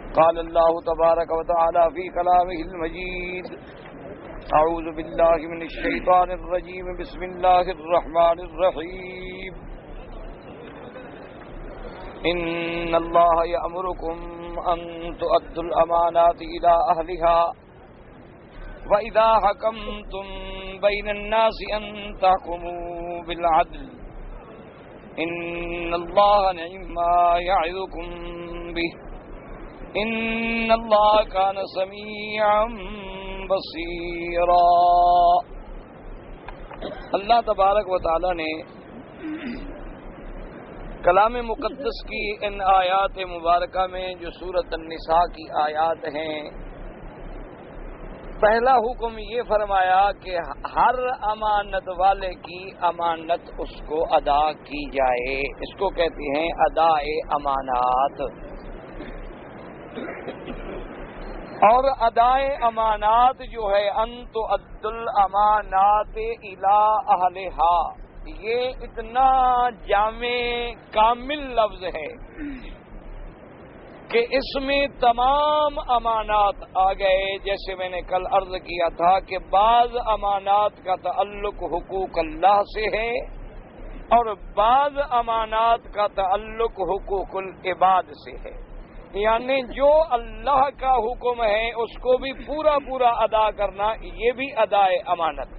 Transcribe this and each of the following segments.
قال الله تبارك وتعالى في كلامه المجيد: أعوذ بالله من الشيطان الرجيم، بسم الله الرحمن الرحيم. إن الله يأمركم أن تؤدوا الأمانات إلى أهلها وإذا حكمتم بين الناس أن تحكموا بالعدل إن الله نعم ما يعظكم به إن الله كان سميعا بصيرا. اللہ تبارک و تعالی نے کلام مقدس کی ان آیات مبارکہ میں جو سورۃ النساء کی آیات ہیں، پہلا حکم یہ فرمایا کہ ہر امانت والے کی امانت اس کو ادا کی جائے. اس کو کہتے ہیں ادائے امانات. اور ادائے امانات جو ہے ان تؤد الامانات الی اہلھا، یہ اتنا جامع کامل لفظ ہے کہ اس میں تمام امانات آ گئے. جیسے میں نے کل عرض کیا تھا کہ بعض امانات کا تعلق حقوق اللہ سے ہے اور بعض امانات کا تعلق حقوق العباد سے ہے. یعنی جو اللہ کا حکم ہے اس کو بھی پورا پورا ادا کرنا، یہ بھی ادائے امانت.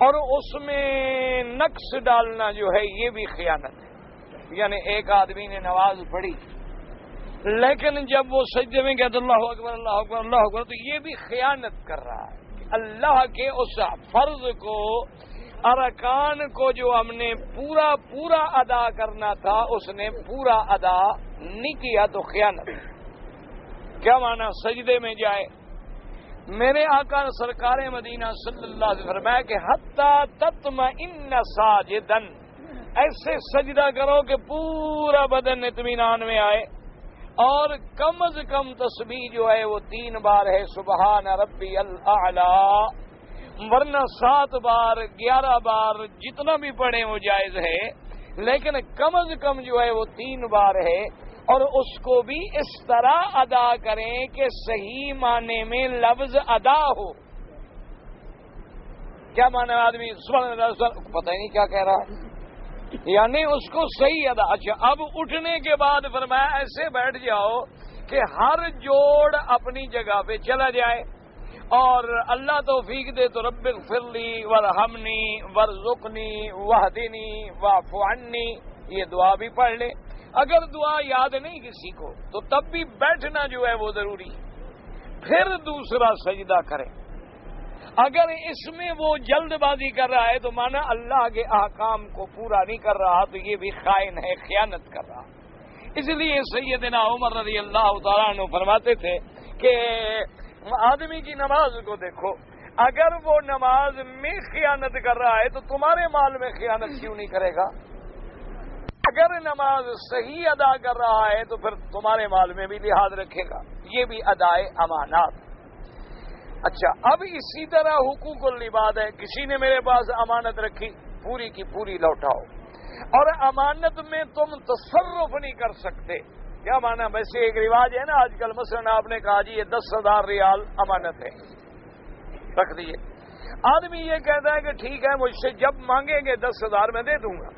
اور اس میں نقص ڈالنا جو ہے یہ بھی خیانت ہے. یعنی ایک آدمی نے نماز پڑھی لیکن جب وہ سجدے میں کہتا اللہ اکبر اللہ اکبر اللہ اکبر، تو یہ بھی خیانت کر رہا ہے. اللہ کے اس فرض کو، ارکان کو جو ہم نے پورا پورا ادا کرنا تھا اس نے پورا ادا نہیں کیا تو خیانت. کیا معنی؟ سجدے میں جائے. میرے آقا سرکار مدینہ صلی اللہ علیہ وسلم فرمایا کہ حتی تطمئن ساجدن، ایسے سجدہ کرو کہ پورا بدن اطمینان میں آئے، اور کم از کم تسبیح جو ہے وہ 3 بار ہے سبحان ربی الاعلی، ورنہ 7 بار 11 بار جتنا بھی پڑھیں وہ جائز ہے، لیکن کم از کم جو ہے وہ 3 بار ہے. اور اس کو بھی اس طرح ادا کریں کہ صحیح معنی میں لفظ ادا ہو. کیا معنی؟ آدمی سبحان اللہ پتہ ہی نہیں کیا کہہ رہا ہے، یعنی اس کو صحیح ادا. اچھا، اب اٹھنے کے بعد فرمایا ایسے بیٹھ جاؤ کہ ہر جوڑ اپنی جگہ پہ چلا جائے، اور اللہ توفیق دے تو رب اغفر لی وارحمنی وارزقنی واہدنی واعف عنی، یہ دعا بھی پڑھ لے. اگر دعا یاد نہیں کسی کو تو تب بھی بیٹھنا جو ہے وہ ضروری ہے. پھر دوسرا سجدہ کرے. اگر اس میں وہ جلد بازی کر رہا ہے تو مانا اللہ کے احکام کو پورا نہیں کر رہا، تو یہ بھی خائن ہے، خیانت کر رہا. اس لیے سیدنا عمر رضی اللہ تعالیٰ عنہ فرماتے تھے کہ آدمی کی نماز کو دیکھو، اگر وہ نماز میں خیانت کر رہا ہے تو تمہارے مال میں خیانت کیوں نہیں کرے گا؟ اگر نماز صحیح ادا کر رہا ہے تو پھر تمہارے مال میں بھی لحاظ رکھے گا. یہ بھی ادائے امانات. اچھا، اب اسی طرح حقوق العباد ہے. کسی نے میرے پاس امانت رکھی، پوری کی پوری لوٹاؤ. اور امانت میں تم تصرف نہیں کر سکتے. کیا مانا؟ ویسے ایک رواج ہے نا آج کل، مثلا آپ نے کہا جی یہ 10,000 ریال امانت ہے، رکھ دیے. آدمی یہ کہتا ہے کہ ٹھیک ہے مجھ سے جب مانگیں گے 10,000 میں دے دوں گا،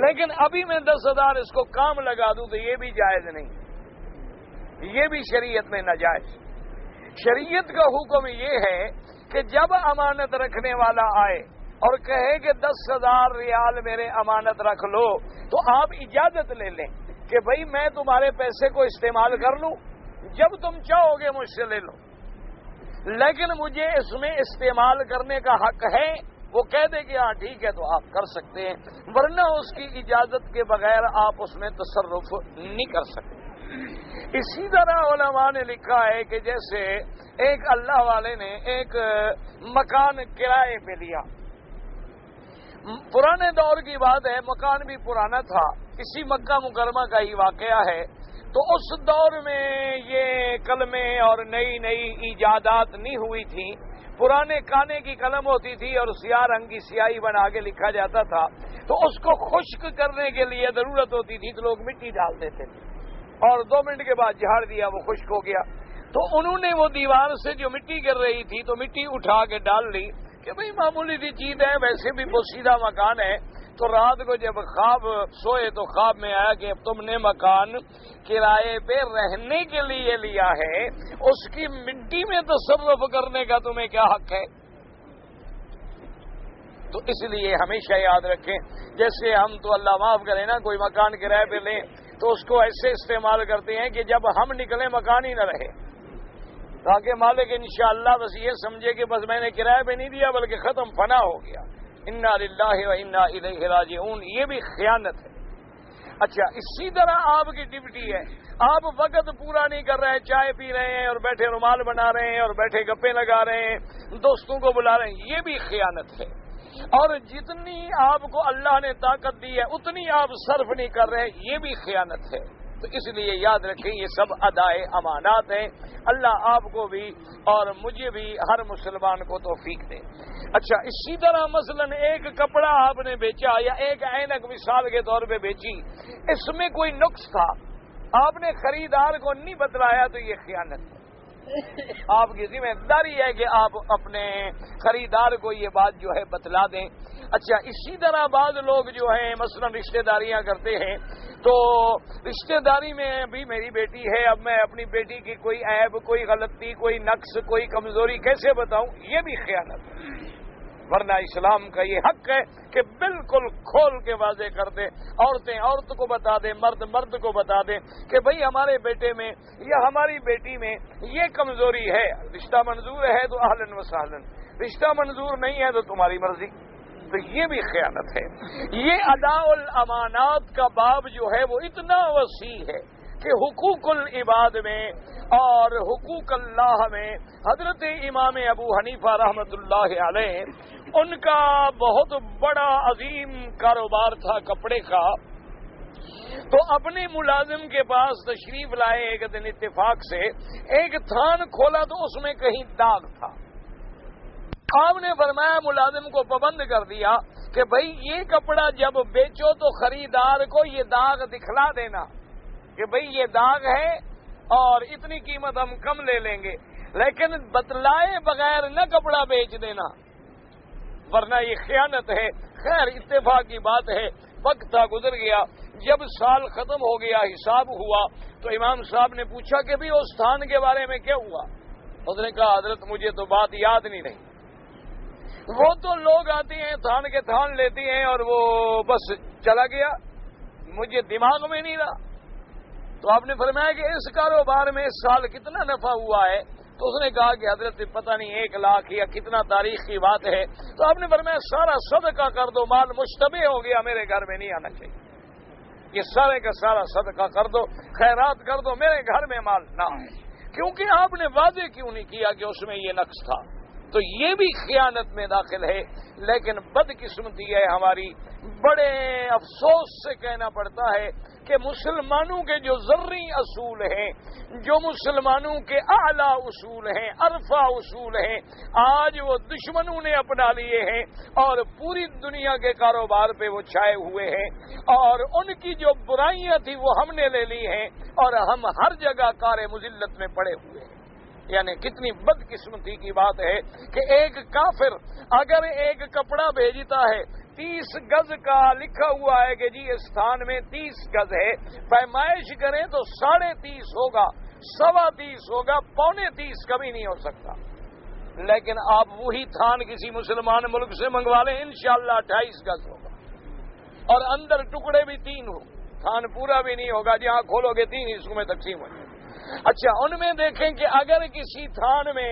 لیکن ابھی میں 10,000 اس کو کام لگا دوں تو یہ بھی جائز نہیں، یہ بھی شریعت میں ناجائز. شریعت کا حکم یہ ہے کہ جب امانت رکھنے والا آئے اور کہے کہ 10,000 ریال میرے امانت رکھ لو، تو آپ اجازت لے لیں کہ بھئی میں تمہارے پیسے کو استعمال کر لوں، جب تم چاہو گے مجھ سے لے لو، لیکن مجھے اس میں استعمال کرنے کا حق ہے. وہ کہہ دے کہ ہاں ٹھیک ہے تو آپ کر سکتے ہیں، ورنہ اس کی اجازت کے بغیر آپ اس میں تصرف نہیں کر سکتے. اسی طرح علماء نے لکھا ہے کہ جیسے ایک اللہ والے نے ایک مکان کرائے پہ لیا. پرانے دور کی بات ہے، مکان بھی پرانا تھا، اسی مکہ مکرمہ کا ہی واقعہ ہے. تو اس دور میں یہ کلمے اور نئی نئی ایجادات نہیں ہوئی تھی. پرانے کانے کی قلم ہوتی تھی اور سیاہ رنگ کی سیاہی بنا کے لکھا جاتا تھا. تو اس کو خشک کرنے کے لیے ضرورت ہوتی تھی تو لوگ مٹی ڈال دیتے تھے. اور 2 منٹ کے بعد جھاڑ دیا، وہ خشک ہو گیا۔ تو انہوں نے وہ دیوار سے جو مٹی گر رہی تھی تو مٹی اٹھا کے ڈال لی کہ بھئی معمولی سی چیز ہے، ویسے بھی بوسیدہ مکان ہے۔ تو رات کو جب خواب سوئے تو خواب میں آیا کہ اب تم نے مکان کرائے پہ رہنے کے لیے لیا ہے، اس کی مٹی میں تصرف کرنے کا تمہیں کیا حق ہے؟ تو اس لیے ہمیشہ یاد رکھیں، جیسے ہم تو اللہ معاف کرے نا، کوئی مکان کرائے پہ لیں تو اس کو ایسے استعمال کرتے ہیں کہ جب ہم نکلیں مکان ہی نہ رہے، تاکہ مالک انشاءاللہ بس یہ سمجھے کہ بس میں نے کرائے پہ نہیں دیا بلکہ ختم فنا ہو گیا۔ انا للہ و انا الیہ راجعون، یہ بھی خیانت ہے۔ اچھا، اسی طرح آپ کی ڈیوٹی ہے، آپ وقت پورا نہیں کر رہے، چائے پی رہے ہیں اور بیٹھے رومال بنا رہے ہیں اور بیٹھے گپے لگا رہے ہیں، دوستوں کو بلا رہے ہیں، یہ بھی خیانت ہے۔ اور جتنی آپ کو اللہ نے طاقت دی ہے اتنی آپ صرف نہیں کر رہے، یہ بھی خیانت ہے۔ تو اس لیے یاد رکھیں یہ سب ادائے امانات ہیں۔ اللہ آپ کو بھی اور مجھے بھی، ہر مسلمان کو توفیق دے۔ اچھا، اسی طرح مثلا ایک کپڑا آپ نے بیچا یا ایک عینک مثال کے طور پہ بیچی، اس میں کوئی نقص تھا، آپ نے خریدار کو نہیں بتلایا تو یہ خیانت ہے۔ آپ کی ذمہ داری ہے کہ آپ اپنے خریدار کو یہ بات جو ہے بتلا دیں۔ اچھا، اسی طرح بعض لوگ جو ہیں مثلا رشتہ داریاں کرتے ہیں، تو رشتہ داری میں بھی میری بیٹی ہے، اب میں اپنی بیٹی کی کوئی عیب، کوئی غلطی، کوئی نقص، کوئی کمزوری کیسے بتاؤں؟ یہ بھی خیانت ہے۔ ورنہ اسلام کا یہ حق ہے کہ بالکل کھول کے واضح کر دیں، عورتیں عورت کو بتا دیں، مرد مرد کو بتا دیں کہ بھئی ہمارے بیٹے میں یا ہماری بیٹی میں یہ کمزوری ہے، رشتہ منظور ہے تو اہلاً و سہلاً، رشتہ منظور نہیں ہے تو تمہاری مرضی۔ تو یہ بھی خیانت ہے۔ یہ ادا الامانات کا باب جو ہے وہ اتنا وسیع ہے کہ حقوق العباد میں اور حقوق اللہ میں حضرت امام ابو حنیفہ رحمۃ اللہ علیہ ان کا بہت بڑا عظیم کاروبار تھا کپڑے کا۔ تو اپنے ملازم کے پاس تشریف لائے ایک دن اتفاق سے، ایک تھان کھولا تو اس میں کہیں داغ تھا۔ آپ نے فرمایا، ملازم کو پابند کر دیا کہ بھئی یہ کپڑا جب بیچو تو خریدار کو یہ داغ دکھلا دینا کہ بھئی یہ داغ ہے اور اتنی قیمت ہم کم لے لیں گے، لیکن بتلائے بغیر نہ کپڑا بیچ دینا، ورنہ یہ خیانت ہے۔ خیر، اتفاق کی بات ہے، وقت تھا گزر گیا، جب سال ختم ہو گیا، حساب ہوا تو امام صاحب نے پوچھا کہ بھئی اس تھان کے بارے میں کیا ہوا؟ اس نے کہا، حضرت مجھے تو بات یاد نہیں رہی، وہ تو لوگ آتے ہیں تھان کے تھان لیتے ہیں اور وہ بس چلا گیا، مجھے دماغ میں نہیں رہا۔ تو آپ نے فرمایا کہ اس کاروبار میں اس سال کتنا نفع ہوا ہے؟ تو اس نے کہا کہ حضرت پتہ نہیں 1 لاکھ یا کتنا تاریخ کی بات ہے۔ تو آپ نے فرمایا سارا صدقہ کر دو، مال مشتبہ ہو گیا، میرے گھر میں نہیں آنا چاہیے، یہ سارے کا سارا صدقہ کر دو، خیرات کر دو، میرے گھر میں مال نہ آئے۔ کیونکہ آپ نے واضح کیوں نہیں کیا کہ اس میں یہ نقص تھا؟ تو یہ بھی خیانت میں داخل ہے۔ لیکن بدقسمتی ہے ہماری، بڑے افسوس سے کہنا پڑتا ہے کہ مسلمانوں کے جو ذرعی اصول ہیں، جو مسلمانوں کے اعلیٰ اصول ہیں، عرفہ اصول ہیں، آج وہ دشمنوں نے اپنا لیے ہیں اور پوری دنیا کے کاروبار پہ وہ چھائے ہوئے ہیں، اور ان کی جو برائیاں تھیں وہ ہم نے لے لی ہیں اور ہم ہر جگہ کار مذلت میں پڑے ہوئے ہیں۔ یعنی کتنی بدقسمتی کی بات ہے کہ ایک کافر اگر ایک کپڑا بھیجتا ہے، 30 گز کا لکھا ہوا ہے کہ جی اس تھان میں 30 گز ہے، پیمائش کریں تو 30.5 ہوگا، 30.25 ہوگا، 30.25 کبھی نہیں ہو سکتا۔ لیکن آپ وہی تھان کسی مسلمان ملک سے منگوا لیں، انشاءاللہ 28 گز ہوگا اور اندر ٹکڑے بھی 3 ہوں، تھان پورا بھی نہیں ہوگا، جہاں کھولو گے 3 حصوں میں تقسیم ہو جائے۔ اچھا، ان میں دیکھیں کہ اگر کسی تھان میں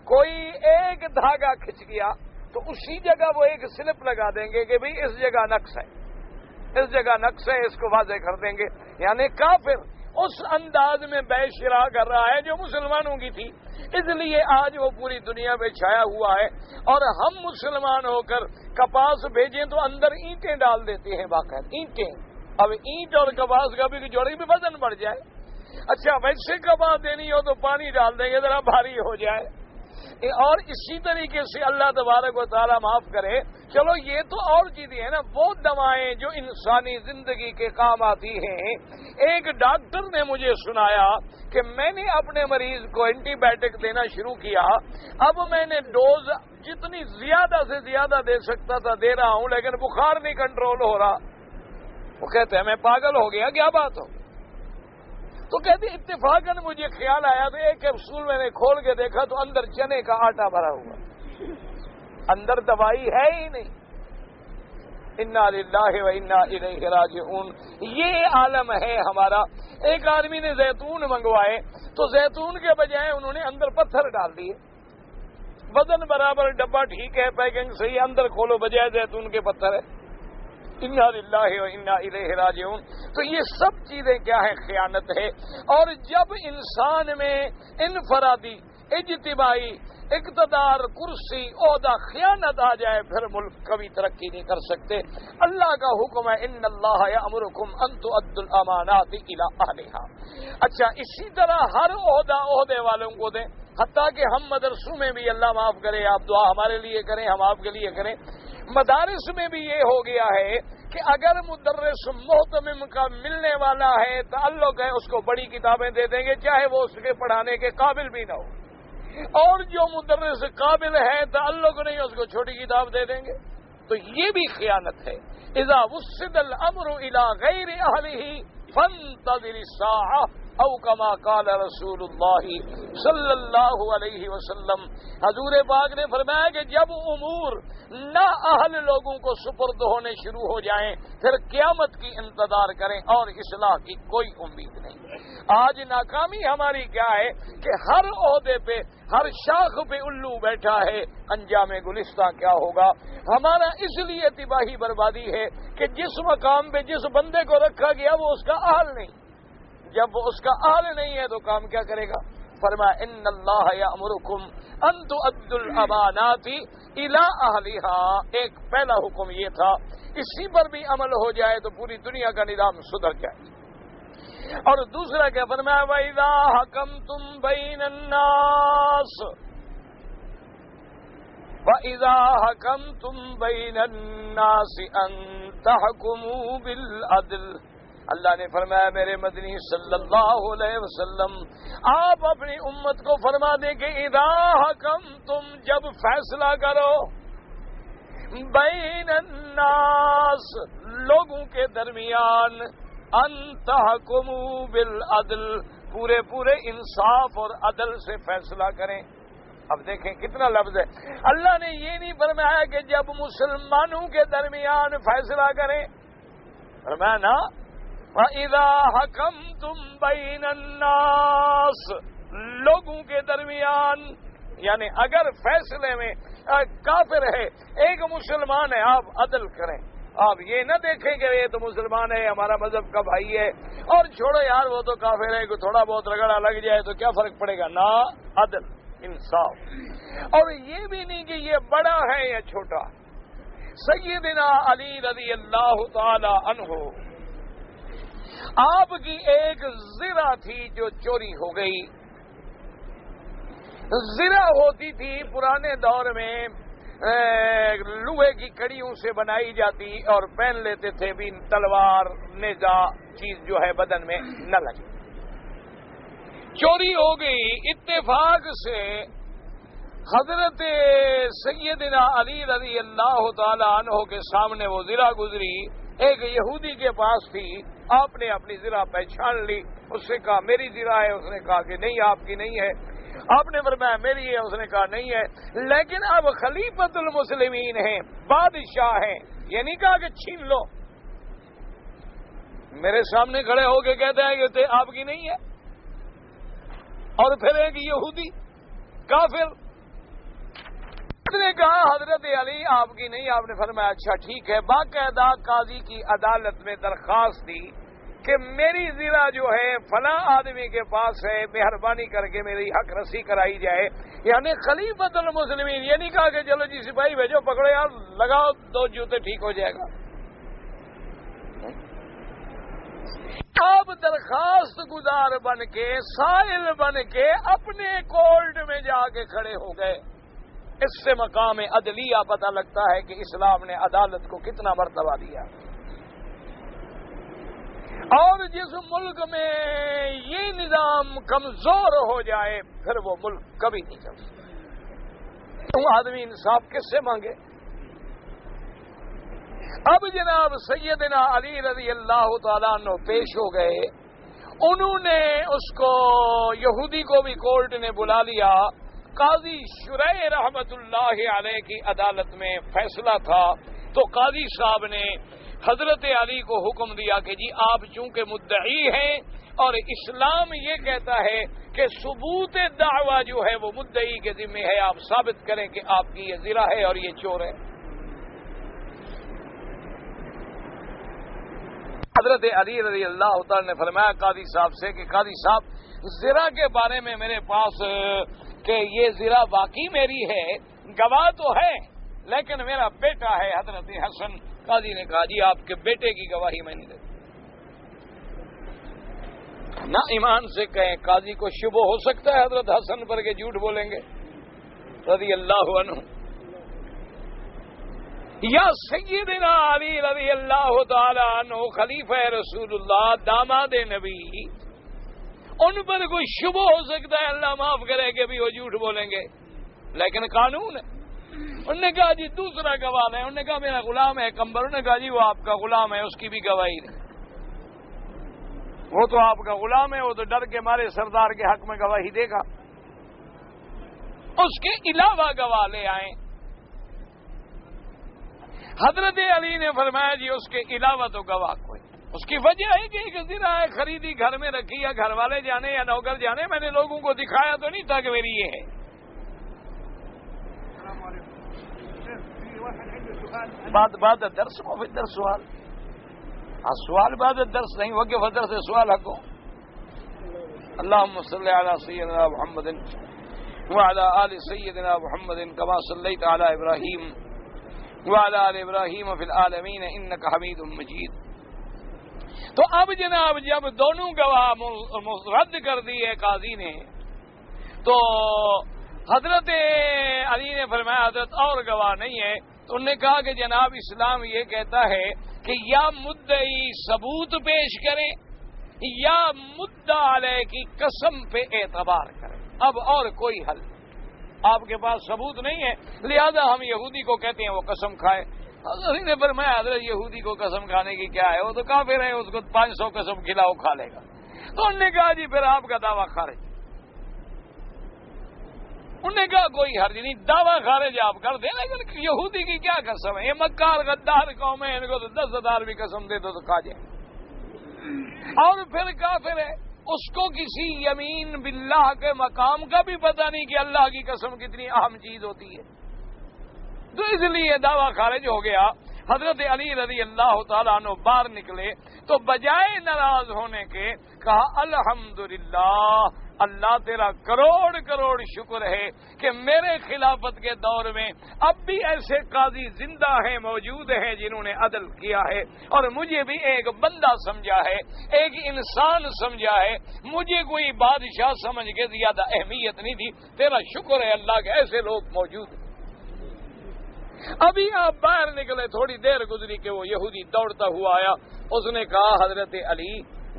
کوئی ایک دھاگا کھچ گیا تو اسی جگہ وہ ایک سلپ لگا دیں گے کہ بھئی اس جگہ نقص ہے، اس جگہ نقص ہے، اس کو واضح کر دیں گے۔ یعنی کافر اس انداز میں بے شرا کر رہا ہے جو مسلمانوں کی تھی، اس لیے آج وہ پوری دنیا میں چھایا ہوا ہے۔ اور ہم مسلمان ہو کر کپاس بھیجیں تو اندر اینٹیں ڈال دیتے ہیں، باقاعدہ اینٹیں۔ اب اینٹ اور کپاس کا بھی جوڑی بھی وزن بڑھ جائے۔ اچھا، ویسے کپاس دینی ہو تو پانی ڈال دیں گے ذرا بھاری ہو جائے، اور اسی طریقے سے اللہ تبارک و تعالیٰ معاف کرے، چلو یہ تو اور چیزیں ہیں نا، وہ دوائیں جو انسانی زندگی کے کام آتی ہیں۔ ایک ڈاکٹر نے مجھے سنایا کہ میں نے اپنے مریض کو اینٹی بائیوٹک دینا شروع کیا، اب میں نے ڈوز جتنی زیادہ سے زیادہ دے سکتا تھا دے رہا ہوں، لیکن بخار نہیں کنٹرول ہو رہا۔ وہ کہتے ہیں میں پاگل ہو گیا، کیا بات ہو؟ تو کہتے اتفاقاً مجھے خیال آیا تو ایک کیپسول میں نے کھول کے دیکھا تو اندر چنے کا آٹا بھرا ہوا، اندر دوائی ہے ہی نہیں۔ انا للہ و انا الیہ راجعون، یہ عالم ہے ہمارا۔ ایک آدمی نے زیتون منگوائے تو زیتون کے بجائے انہوں نے اندر پتھر ڈال دیے۔ وزن برابر، ڈبہ ٹھیک ہے، پیکنگ صحیح، اندر کھولو بجائے زیتون کے پتھر ہے۔ انا للہ و انا الیہ راجعون۔ تو یہ سب چیزیں کیا ہے؟ خیانت ہے۔ اور جب انسان میں انفرادی، اجتماعی، اقتدار، کرسی، عہدہ، خیانت آ جائے پھر ملک کبھی ترقی نہیں کر سکتے۔ اللہ کا حکم ہے ان اللہ یأمرکم ان تؤدوا الامانات الی اہلھا۔ اچھا، اسی طرح ہر عہدہ عہدے والوں کو دیں، حتیٰ کہ ہم مدرسوں میں بھی، اللہ معاف کرے، آپ دعا ہمارے لیے کریں، ہم آپ کے لیے کریں، مدارس میں بھی یہ ہو گیا ہے کہ اگر مدرس محتمم کا ملنے والا ہے، تعلق ہے، اس کو بڑی کتابیں دے دیں گے چاہے وہ اس کے پڑھانے کے قابل بھی نہ ہو، اور جو مدرس قابل ہے تعلق نہیں اس کو چھوٹی کتاب دے دیں گے۔ تو یہ بھی خیانت ہے۔ اذا وسد الامر الى غیر اہلہ فانتظر الساعہ او کما قال رسول اللہ صلی اللہ علیہ وسلم۔ حضور پاک نے فرمایا کہ جب امور نا اہل لوگوں کو سپرد ہونے شروع ہو جائیں پھر قیامت کی انتظار کریں اور اصلاح کی کوئی امید نہیں۔ آج ناکامی ہماری کیا ہے کہ ہر عہدے پہ، ہر شاخ پہ الو بیٹھا ہے، انجام گلستہ کیا ہوگا؟ ہمارا اس لیے تباہی بربادی ہے کہ جس مقام پہ جس بندے کو رکھا گیا وہ اس کا اہل نہیں، جب وہ اس کا اہل نہیں ہے تو کام کیا کرے گا؟ فرمایا ان اللہ یأمرکم ان تؤدوا الامانات الی اہلھا۔ ایک پہلا حکم یہ تھا، اسی پر بھی عمل ہو جائے تو پوری دنیا کا نظام سدھر جائے۔ اور دوسرا کیا فرمایا؟ وَإِذَا حَكَمْتُمْ بَيْنَ النَّاسِ وَإِذَا حَكَمْتُمْ بَيْنَ النَّاسِ أَن تَحْكُمُوا بِالْعَدْلِ۔ اللہ نے فرمایا میرے مدنی صلی اللہ علیہ وسلم، آپ اپنی امت کو فرما دیں کہ اذا حکمتم، جب فیصلہ کرو، بین الناس، لوگوں کے درمیان، ان تحکموا بالعدل، پورے انصاف اور عدل سے فیصلہ کریں۔ اب دیکھیں کتنا لفظ ہے۔ اللہ نے یہ نہیں فرمایا کہ جب مسلمانوں کے درمیان فیصلہ کریں، فرمایا نا وَإِذَا حَكَمْتُمْ بَيْنَ النَّاسِ، لوگوں کے درمیان، یعنی اگر فیصلے میں کافر ہے ایک مسلمان ہے، آپ عدل کریں۔ آپ یہ نہ دیکھیں کہ یہ تو مسلمان ہے، ہمارا مذہب کا بھائی ہے، اور چھوڑو یار وہ تو کافر ہے، کوئی تھوڑا بہت رگڑا لگ جائے تو کیا فرق پڑے گا؟ نا، عدل، انصاف۔ اور یہ بھی نہیں کہ یہ بڑا ہے یا چھوٹا۔ سیدنا علی رضی اللہ تعالی عنہ، آپ کی ایک زرہ تھی جو چوری ہو گئی۔ زرہ ہوتی تھی پرانے دور میں، لوہے کی کڑیوں سے بنائی جاتی اور پہن لیتے تھے بھی، تلوار، نیزہ چیز جو ہے بدن میں نہ لگے۔ چوری ہو گئی، اتفاق سے حضرت سیدنا علی رضی اللہ تعالی عنہ کے سامنے وہ زرہ گزری، ایک یہودی کے پاس تھی، آپ نے اپنی زرہ پہچان لی، اس سے کہا میری زرہ ہے، اس نے کہا کہ نہیں آپ کی نہیں ہے، آپ نے فرمایا میری ہے، اس نے کہا نہیں ہے، لیکن اب خلیفۃ المسلمین ہیں، بادشاہ ہیں، یہ نہیں کہا کہ چھین لو، میرے سامنے کھڑے ہو کے کہتے ہیں کہ آپ کی نہیں ہے، اور پھر ایک یہودی کافر نے کہا حضرت علی آپ کی نہیں، آپ نے فرمایا اچھا ٹھیک ہے، باقاعدہ قاضی کی عدالت میں درخواست دی کہ میری زرہ جو ہے فلاں آدمی کے پاس ہے، مہربانی کر کے میری حق رسی کرائی جائے۔ یعنی خلیفۃ المسلمین، یہ نہیں کہا کہ چلو جی سپاہی بھیجو پکڑو یار لگاؤ 2 جوتے ٹھیک ہو جائے گا۔ آپ درخواست گزار بن کے، سائل بن کے اپنے کورٹ میں جا کے کھڑے ہو گئے. اس سے مقام عدلیہ پتہ لگتا ہے کہ اسلام نے عدالت کو کتنا مرتبہ دیا. اور جس ملک میں یہ نظام کمزور ہو جائے پھر وہ ملک کبھی نہیں چل سکتا. تو آدمی انصاف کس سے مانگے؟ اب جناب سیدنا علی رضی اللہ تعالیٰ عنہ پیش ہو گئے. انہوں نے اس کو، یہودی کو بھی کورٹ نے بلا لیا. قاضی شریح رحمت اللہ علیہ کی عدالت میں فیصلہ تھا. تو قاضی صاحب نے حضرت علی کو حکم دیا کہ جی آپ چونکہ مدعی ہیں اور اسلام یہ کہتا ہے کہ ثبوت دعویٰ جو ہے وہ مدعی کے ذمہ ہے، آپ ثابت کریں کہ آپ کی یہ زنا ہے اور یہ چور ہے. حضرت علی رضی اللہ تعالی نے فرمایا قاضی صاحب سے کہ قاضی صاحب، زنا کے بارے میں میرے پاس کہ یہ زنا واقعی میری ہے گواہ تو ہے، لیکن میرا بیٹا ہے حضرت حسن. قاضی نے کہا جی آپ کے بیٹے کی گواہی میں نہیں دیتا. نہ ایمان سے کہیں قاضی کو شبہ ہو سکتا ہے حضرت حسن پر کہ جھوٹ بولیں گے رضی اللہ عنہ. یا سیدنا علی رضی اللہ تعالی عنہ خلیفہ رسول اللہ، داماد نبی، ان پر کوئی شبہ ہو سکتا ہے اللہ معاف کرے کہ بھی وہ جھوٹ بولیں گے، لیکن قانون ہے. انہوں نے کہا جی دوسرا گواہ ہے. انہوں نے کہا میرا غلام ہے کمبر. انہوں نے کہا جی وہ آپ کا غلام ہے، اس کی بھی گواہی نہیں. وہ تو آپ کا غلام ہے، وہ تو ڈر کے مارے سردار کے حق میں گواہی دے گا. اس کے علاوہ گواہ لے آئیں. حضرت علی نے فرمایا جی اس کے علاوہ تو گواہ کوئی. اس کی وجہ ہے کہ ایک زنا ہے، خریدی گھر میں رکھی، یا گھر والے جانے یا نوکر جانے، میں نے لوگوں کو دکھایا تو نہیں تھا کہ میری یہ ہے. بعد الدرس کو پھر در سوال، سوال بعد الدرس نہیں، وقف الدرس سے سوال حقو. اللهم صل على سيدنا محمد وعلى آل سيدنا محمد كما صليت على إبراهيم وعلى آل إبراهيم في العالمين إنك حميد مجيد. تو اب جناب جب دونوں گواہ رد کر دیے قاضی نے، تو حضرت علی نے فرمایا حضرت اور گواہ نہیں ہے. تو انہوں نے کہا کہ جناب اسلام یہ کہتا ہے کہ یا مدعی ثبوت پیش کریں یا مدعا علیہ کی قسم پہ اعتبار کریں. اب اور کوئی حل آپ کے پاس ثبوت نہیں ہے، لہذا ہم یہودی کو کہتے ہیں وہ قسم کھائے. حضرت نے فرمایا حضرت یہودی کو قسم کھانے کی کیا ہے، وہ تو کافر ہے، اس کو 500 قسم کھلاؤ کھا لے گا. تو انہوں نے کہا جی پھر آپ کا دعویٰ خارج. انہوں نے کہا کوئی حرج نہیں، دعویٰ خارج آپ کر دیں، لیکن یہودی کی کیا قسم ہے، یہ مکار غدار قوم ہے، ان کو تو 10,000 بھی قسم دے دو تو کھا جائے. اور پھر کافر ہے، اس کو کسی یمین باللہ کے مقام کا بھی پتہ نہیں کہ اللہ کی قسم کتنی اہم چیز ہوتی ہے. تو اس لیے دعویٰ خارج ہو گیا. حضرت علی رضی اللہ تعالیٰ عنہ باہر نکلے تو بجائے ناراض ہونے کے کہا الحمدللہ، اللہ تیرا کروڑ کروڑ شکر ہے کہ میرے خلافت کے دور میں اب بھی ایسے قاضی زندہ ہیں، موجود ہیں، جنہوں نے عدل کیا ہے اور مجھے بھی ایک بندہ سمجھا ہے، ایک انسان سمجھا ہے، مجھے کوئی بادشاہ سمجھ کے زیادہ اہمیت نہیں دی. تیرا شکر ہے اللہ کے ایسے لوگ موجود ہیں. ابھی آپ باہر نکلے، تھوڑی دیر گزری کہ وہ یہودی دوڑتا ہوا آیا. اس نے کہا حضرت علی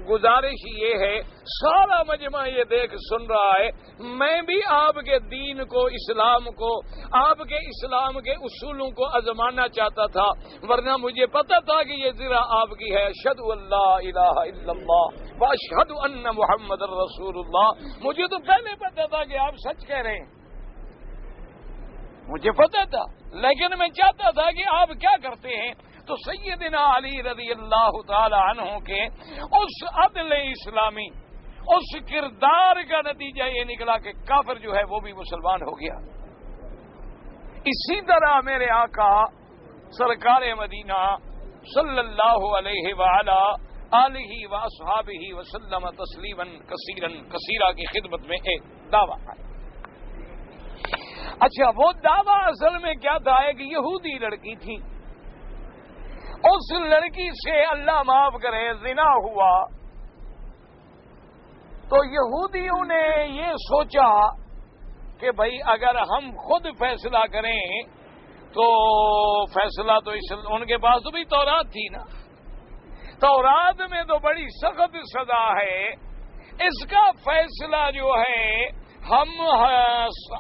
گزارش یہ ہے، سارا مجمع یہ دیکھ سن رہا ہے، میں بھی آپ کے دین کو، اسلام کو، آپ کے اسلام کے اصولوں کو آزمانا چاہتا تھا، ورنہ مجھے پتا تھا کہ یہ ذرا آپ کی ہے. اشہد ان لا الہ الا اللہ واشہد ان محمد رسول اللہ. مجھے تو پہلے پتا تھا کہ آپ سچ کہہ رہے ہیں، مجھے پتا تھا، لیکن میں چاہتا تھا کہ آپ کیا کرتے ہیں. تو سیدنا علی رضی اللہ تعالی عنہ کے اس عدل اسلامی، اس کردار کا نتیجہ یہ نکلا کہ کافر جو ہے وہ بھی مسلمان ہو گیا. اسی طرح میرے آقا سرکار مدینہ صلی اللہ علیہ وآلہ آلہ واصحابہ وسلم تسلیما کثیرا کی خدمت میں ایک دعویٰ ہے. اچھا، وہ دعویٰ اصل میں کیا تھا؟ ایک یہودی لڑکی تھی، اس لڑکی سے اللہ معاف کرے زنا ہوا. تو یہودیوں نے یہ سوچا کہ بھائی اگر ہم خود فیصلہ کریں تو فیصلہ تو ان کے پاس تو بھی تورات تھی نا، تورات میں تو بڑی سخت سزا ہے، اس کا فیصلہ جو ہے ہم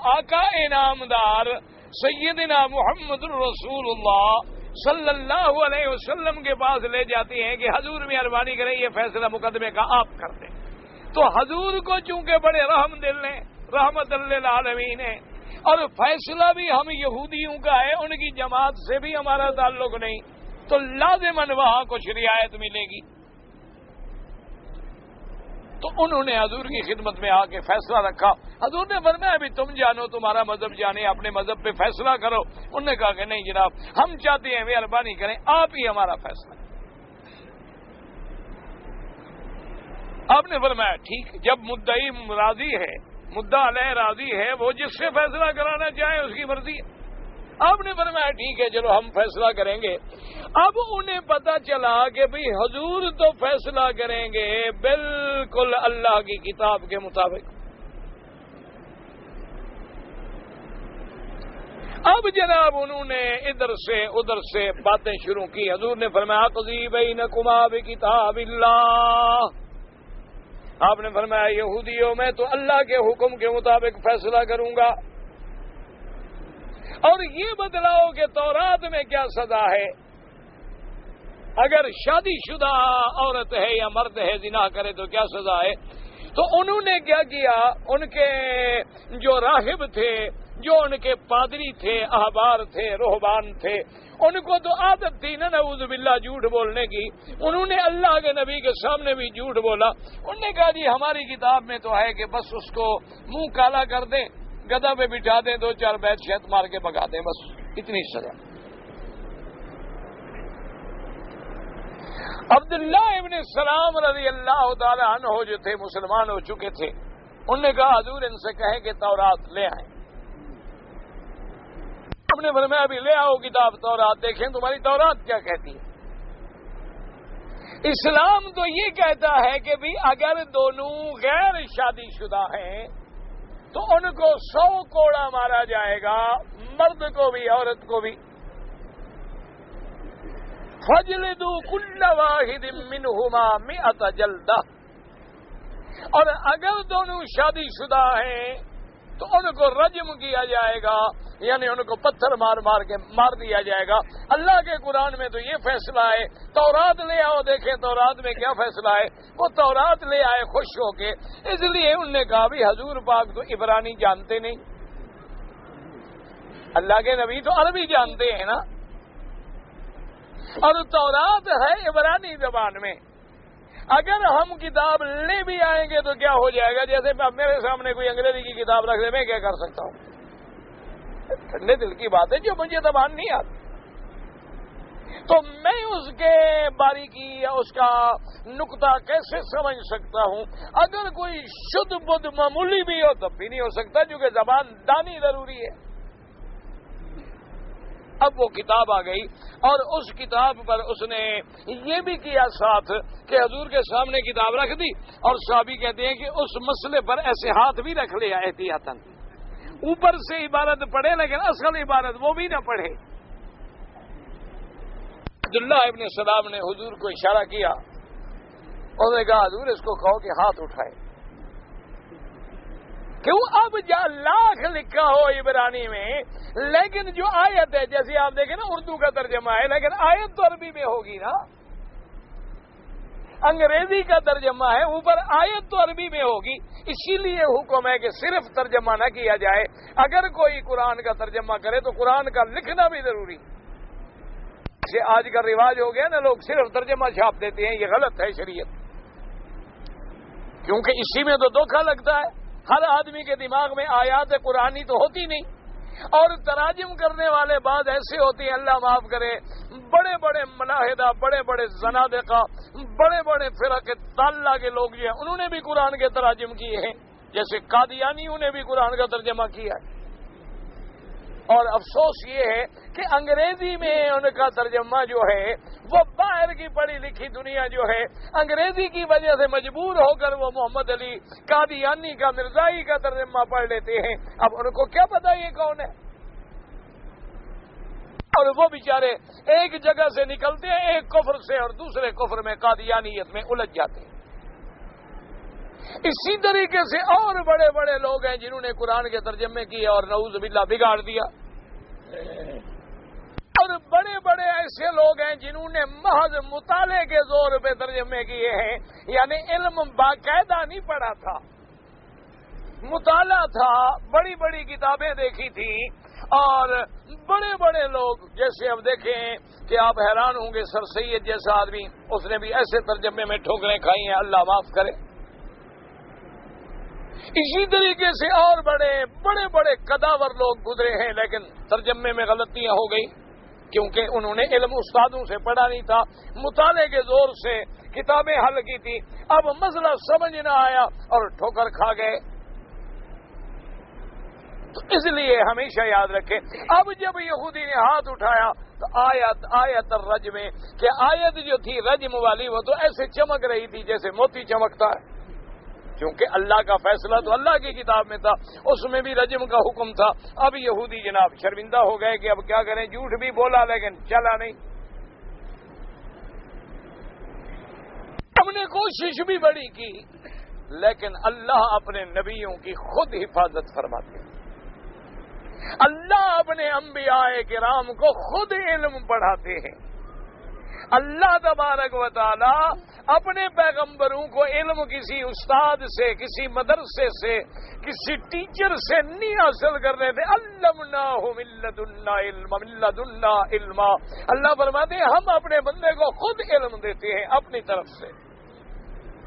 آقا انعامدار سیدنا محمد رسول اللہ صلی اللہ علیہ وسلم کے پاس لے جاتے ہیں کہ حضور مہربانی کریں یہ فیصلہ مقدمے کا آپ کر دیں۔ تو حضور کو چونکہ بڑے رحم دل ہیں، رحمت للعالمین ہے، اور فیصلہ بھی ہم یہودیوں کا ہے، ان کی جماعت سے بھی ہمارا تعلق نہیں، تو لازماً وہاں کچھ رعایت ملے گی۔ تو انہوں نے حضور کی خدمت میں آ کے فیصلہ رکھا۔ حضور نے فرمایا ابھی تم جانو، تمہارا مذہب جانے، اپنے مذہب پہ فیصلہ کرو۔ انہوں نے کہا کہ نہیں جناب، ہم چاہتے ہیں مہربانی کریں آپ ہی ہمارا فیصلہ۔ آپ نے فرمایا ٹھیک، جب مدعی راضی ہے، مدعا علیہ راضی ہے، وہ جس سے فیصلہ کرانا چاہے اس کی مرضی ہے۔ آپ نے فرمایا ٹھیک ہے چلو ہم فیصلہ کریں گے۔ اب انہیں پتا چلا کہ بھئی حضور تو فیصلہ کریں گے بالکل اللہ کی کتاب کے مطابق۔ اب جناب انہوں نے ادھر سے ادھر سے باتیں شروع کی۔ حضور نے فرمایا اقضی بینکما بکتاب اللہ۔ آپ نے فرمایا یہودیوں میں تو اللہ کے حکم کے مطابق فیصلہ کروں گا، اور یہ بتلاؤ کہ تورات میں کیا سزا ہے، اگر شادی شدہ عورت ہے یا مرد ہے زنا کرے تو کیا سزا ہے۔ تو انہوں نے کیا کیا، ان کے جو راہب تھے، جو ان کے پادری تھے، احبار تھے، رہبان تھے، ان کو تو عادت تھی نا نعوذ باللہ جھوٹ بولنے کی۔ انہوں نے اللہ کے نبی کے سامنے بھی جھوٹ بولا۔ انہوں نے کہا جی ہماری کتاب میں تو ہے کہ بس اس کو منہ کالا کر دیں، گدھا پہ بٹھا دیں، 2-4 بیت شہد مار کے بگا دیں، بس اتنی سزا۔ عبداللہ ابن سلام رضی اللہ تعالی عنہ جو تھے، مسلمان ہو چکے تھے، انہوں نے کہا حضور ان سے کہیں کہ تورات لے آئیں۔ ہم نے فرمایا ابھی لے آؤ کتاب تورات، دیکھیں تمہاری تورات کیا کہتی ہے۔ اسلام تو یہ کہتا ہے کہ بھی اگر دونوں غیر شادی شدہ ہیں تو ان کو 100 کوڑا مارا جائے گا، مرد کو بھی عورت کو بھی۔ فَجْلِدُوا كُلَّ وَاحِدٍ مِّنْهُمَا 100 جلدہ، اور اگر دونوں شادی شدہ ہیں تو ان کو رجم کیا جائے گا، یعنی ان کو پتھر مار مار کے مار دیا جائے گا۔ اللہ کے قرآن میں تو یہ فیصلہ ہے، تورات لے آؤ دیکھیں تورات میں کیا فیصلہ ہے۔ وہ تورات لے آئے خوش ہو کے، اس لیے انہوں نے کہا بھی حضور پاک تو عبرانی جانتے نہیں، اللہ کے نبی تو عربی جانتے ہیں نا، اور تورات ہے عبرانی زبان میں۔ اگر ہم کتاب لے بھی آئیں گے تو کیا ہو جائے گا، جیسے میرے سامنے کوئی انگریزی کی کتاب رکھ دے، میں کیا کر سکتا ہوں؟ ٹھنڈے دل کی بات ہے جو مجھے زبان نہیں آتی، تو میں اس کے باریکی یا اس کا نقطہ کیسے سمجھ سکتا ہوں؟ اگر کوئی شدھ بدھ معمولی بھی ہو تب بھی نہیں ہو سکتا، کیونکہ زبان دانی ضروری ہے۔ اب وہ کتاب آ گئی، اور اس کتاب پر اس نے یہ بھی کیا ساتھ کہ حضور کے سامنے کتاب رکھ دی، اور صحابی کہتے ہیں کہ اس مسئلے پر ایسے ہاتھ بھی رکھ لیا احتیاطاً، اوپر سے عبارت پڑھے لیکن اصل عبارت وہ بھی نہ پڑھے۔ عبداللہ ابن سلام نے حضور کو اشارہ کیا، انہوں نے کہا حضور اس کو کہو کہ ہاتھ اٹھائے۔ کیوں؟ اب جا لاکھ لکھا ہو عبرانی میں، لیکن جو آیت ہے جیسے آپ دیکھیں نا اردو کا ترجمہ ہے، لیکن آیت تو عربی میں ہوگی نا، انگریزی کا ترجمہ ہے، اوپر آیت تو عربی میں ہوگی۔ اسی لیے حکم ہے کہ صرف ترجمہ نہ کیا جائے، اگر کوئی قرآن کا ترجمہ کرے تو قرآن کا لکھنا بھی ضروری۔ جیسے آج کا رواج ہو گیا نا، لوگ صرف ترجمہ چھاپ دیتے ہیں، یہ غلط ہے شریعت، کیونکہ اسی میں تو دھوکہ لگتا ہے۔ ہر آدمی کے دماغ میں آیات قرآنی تو ہوتی نہیں، اور تراجم کرنے والے بعض ایسے ہوتے ہیں، اللہ معاف کرے، بڑے بڑے ملاحدہ، بڑے بڑے زنادقہ، بڑے بڑے فرق ضالہ کے لوگ جو ہیں، انہوں نے بھی قرآن کے تراجم کیے ہیں، جیسے قادیانیوں نے بھی قرآن کا ترجمہ کیا ہے۔ اور افسوس یہ ہے کہ انگریزی میں ان کا ترجمہ جو ہے وہ باہر کی پڑھی لکھی دنیا جو ہے انگریزی کی وجہ سے مجبور ہو کر وہ محمد علی قادیانی کا مرزائی کا ترجمہ پڑھ لیتے ہیں. اب ان کو کیا پتا یہ کون ہے؟ اور وہ بیچارے ایک جگہ سے نکلتے ہیں ایک کفر سے اور دوسرے کفر میں قادیانیت میں الجھ جاتے ہیں. اسی طریقے سے اور بڑے بڑے لوگ ہیں جنہوں نے قرآن کے ترجمے کیے اور نعوذ باللہ بگاڑ دیا. اور بڑے بڑے ایسے لوگ ہیں جنہوں نے محض مطالعے کے زور پہ ترجمے کیے ہیں، یعنی علم باقاعدہ نہیں پڑھا تھا، مطالعہ تھا، بڑی بڑی کتابیں دیکھی تھیں. اور بڑے بڑے لوگ جیسے اب دیکھیں کہ آپ حیران ہوں گے، سر سید جیسا آدمی اس نے بھی ایسے ترجمے میں ٹھوکریں کھائی ہیں، اللہ معاف کرے. اسی طریقے سے اور بڑے بڑے بڑے قداور لوگ گزرے ہیں، لیکن ترجمے میں غلطیاں ہو گئی کیونکہ انہوں نے علم استادوں سے پڑھا نہیں تھا، مطالعے کے زور سے کتابیں حل کی تھی. اب مسئلہ سمجھ نہ آیا اور ٹھوکر کھا گئے. تو اس لیے ہمیشہ یاد رکھیں، اب جب یہودی نے ہاتھ اٹھایا تو آیت الرجم میں کہ آیت جو تھی رجم والی وہ تو ایسے چمک رہی تھی جیسے موتی چمکتا ہے، کیونکہ اللہ کا فیصلہ تو اللہ کی کتاب میں تھا، اس میں بھی رجم کا حکم تھا. اب یہودی جناب شرمندہ ہو گئے کہ اب کیا کریں، جھوٹ بھی بولا لیکن چلا نہیں. ہم نے کوشش بھی بڑی کی لیکن اللہ اپنے نبیوں کی خود حفاظت فرماتے ہیں. اللہ اپنے انبیاء کرام کو خود علم پڑھاتے ہیں. اللہ تبارک و تعالی اپنے پیغمبروں کو علم کسی استاد سے، کسی مدرسے سے، کسی ٹیچر سے نہیں حاصل کرنے تھے. علمناہ من لدنا علما. اللہ فرماتے ہیں ہم اپنے بندے کو خود علم دیتے ہیں اپنی طرف سے.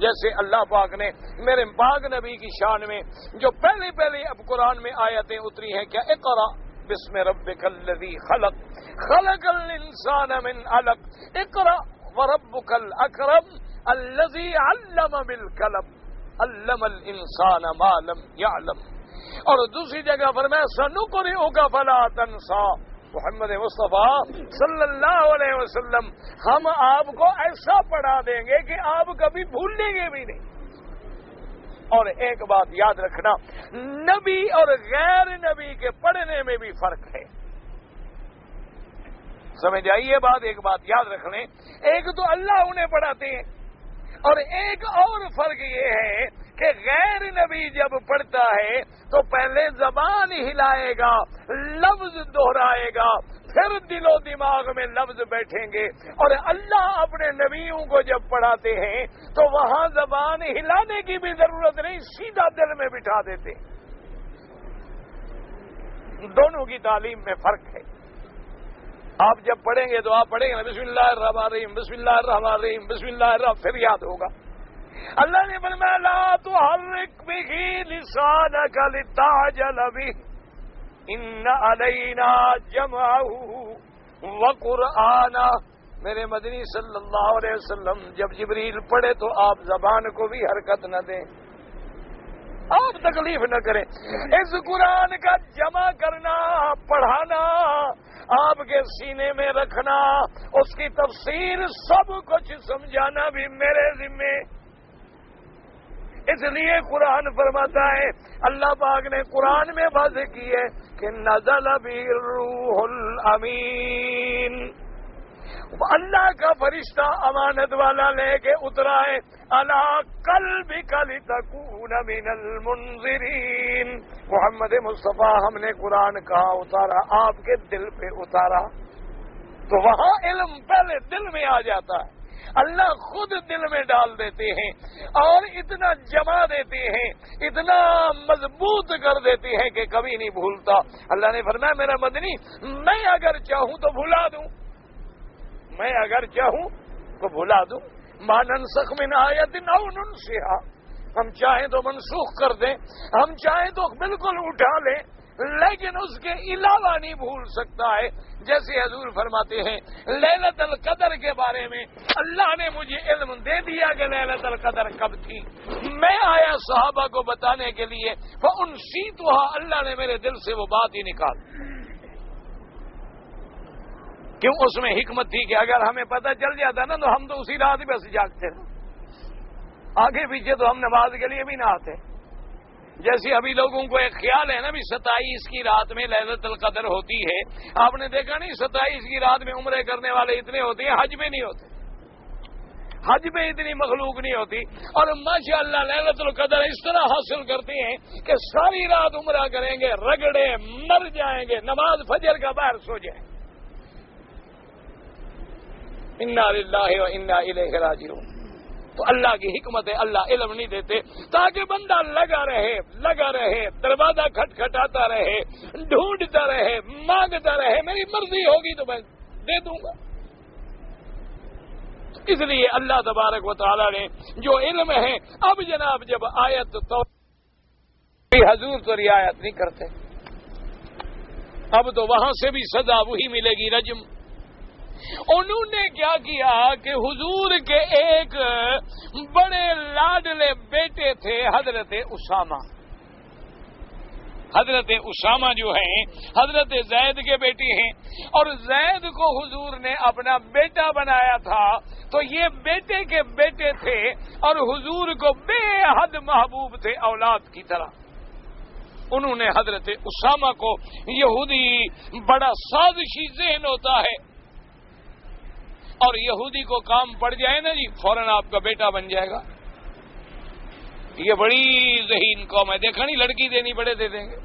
جیسے اللہ پاک نے میرے پاک نبی کی شان میں جو پہلی اب قرآن میں آیتیں اتری ہیں، کیا اقرا بسم ربک الذی خلق خلق الانسان من علق اقرا وربک الاکرم الذی علم بالقلم علم الانسان ما لم یعلم. اور دوسری جگہ فرمایا سنقرئک فلا تنسا. محمد مصطفیٰ صلی اللہ علیہ وسلم ہم آپ کو ایسا پڑھا دیں گے کہ آپ کبھی بھولیں گے بھی نہیں. اور ایک بات یاد رکھنا، نبی اور غیر نبی کے پڑھنے میں بھی فرق ہے. سمجھ آئیے بات، ایک بات یاد رکھ لیں، ایک تو اللہ انہیں پڑھاتے ہیں اور ایک اور فرق یہ ہے کہ غیر نبی جب پڑھتا ہے تو پہلے زبان ہلائے گا، لفظ دہرائے گا، پھر دل و دماغ میں لفظ بیٹھیں گے. اور اللہ اپنے نبیوں کو جب پڑھاتے ہیں تو وہاں زبان ہلانے کی بھی ضرورت نہیں، سیدھا دل میں بٹھا دیتے. دونوں کی تعلیم میں فرق ہے. آپ جب پڑھیں گے تو آپ پڑھیں گے بسم اللہ الرحمن الرحیم، بسم اللہ الرحمن الرحیم، بسم اللہ الرحمن، پھر یاد ہوگا. اللہ نے فرمایا لا تحرک به لسانک لتعجل به ان علینا جمعه وقرآنہ. میرے مدنی صلی اللہ علیہ وسلم جب جبریل پڑھے تو آپ زبان کو بھی حرکت نہ دیں، آپ تکلیف نہ کریں. اس قرآن کا جمع کرنا، پڑھانا، آپ کے سینے میں رکھنا، اس کی تفسیر سب کچھ سمجھانا بھی میرے ذمے. اس لیے قرآن فرماتا ہے، اللہ پاک نے قرآن میں واضح کی ہے کہ نزل بھی الروح الامین. اللہ کا فرشتہ امانت والا لے کے اترا ہے علی قلبک لتکون من المنذرین. محمد مصطفیٰ ہم نے قرآن کہاں اتارا؟ آپ کے دل پہ اتارا. تو وہاں علم پہلے دل میں آ جاتا ہے، اللہ خود دل میں ڈال دیتے ہیں اور اتنا جما دیتے ہیں، اتنا مضبوط کر دیتے ہیں کہ کبھی نہیں بھولتا. اللہ نے فرمایا میرا مدنی میں اگر چاہوں تو بھلا دوں، میں اگر چاہوں تو بھلا دوں. ما ننسخ من آیت او ننسها، ہم چاہیں تو منسوخ کر دیں، ہم چاہیں تو بالکل اٹھا لیں، لیکن اس کے علاوہ نہیں بھول سکتا ہے. جیسے حضور فرماتے ہیں لیلۃ القدر کے بارے میں اللہ نے مجھے علم دے دیا کہ لیلۃ القدر کب تھی، میں آیا صحابہ کو بتانے کے لیے فانسیتھا، اللہ نے میرے دل سے وہ بات ہی نکال. کیوں اس میں حکمت تھی کہ اگر ہمیں پتہ چل جاتا نا تو ہم تو اسی رات بس جاگتے نا، آگے پیچھے تو ہم نماز کے لیے بھی نہ آتے۔ جیسے ابھی لوگوں کو ایک خیال ہے نا بھی 27 کی رات میں لیلۃ القدر ہوتی ہے، آپ نے دیکھا نہیں 27 کی رات میں عمرے کرنے والے اتنے ہوتے ہیں، حج میں نہیں ہوتے، حج میں اتنی مخلوق نہیں ہوتی، اور ماشاءاللہ لیلۃ القدر اس طرح حاصل کرتے ہیں کہ ساری رات عمرہ کریں گے، رگڑے مر جائیں گے، نماز فجر کا باہر سو جائیں۔ انا للہ و انا الیہ راجعون۔ تو اللہ کی حکمت ہے، اللہ علم نہیں دیتے تاکہ بندہ لگا رہے، دروازہ کھٹکھٹاتا رہے، ڈھونڈتا رہے، مانگتا رہے، میری مرضی ہوگی تو میں دے دوں گا۔ اس لیے اللہ تبارک و تعالی نے جو علم ہے، اب جناب جب آیت تو حضور تو رعایت نہیں کرتے، اب تو وہاں سے بھی سزا وہی ملے گی، رجم۔ انہوں نے کیا کیا کہ حضور کے ایک بڑے لاڈلے بیٹے تھے حضرت اسامہ۔ حضرت اسامہ جو ہیں حضرت زید کے بیٹے ہیں، اور زید کو حضور نے اپنا بیٹا بنایا تھا، تو یہ بیٹے کے بیٹے تھے اور حضور کو بے حد محبوب تھے اولاد کی طرح۔ انہوں نے حضرت اسامہ کو، یہودی بڑا سازشی ذہن ہوتا ہے، اور یہودی کو کام پڑ جائے نا جی فوراً آپ کا بیٹا بن جائے گا۔ یہ بڑی ذہین قوم ہے، دیکھا نہیں لڑکی دینی بڑے دے دیں گے،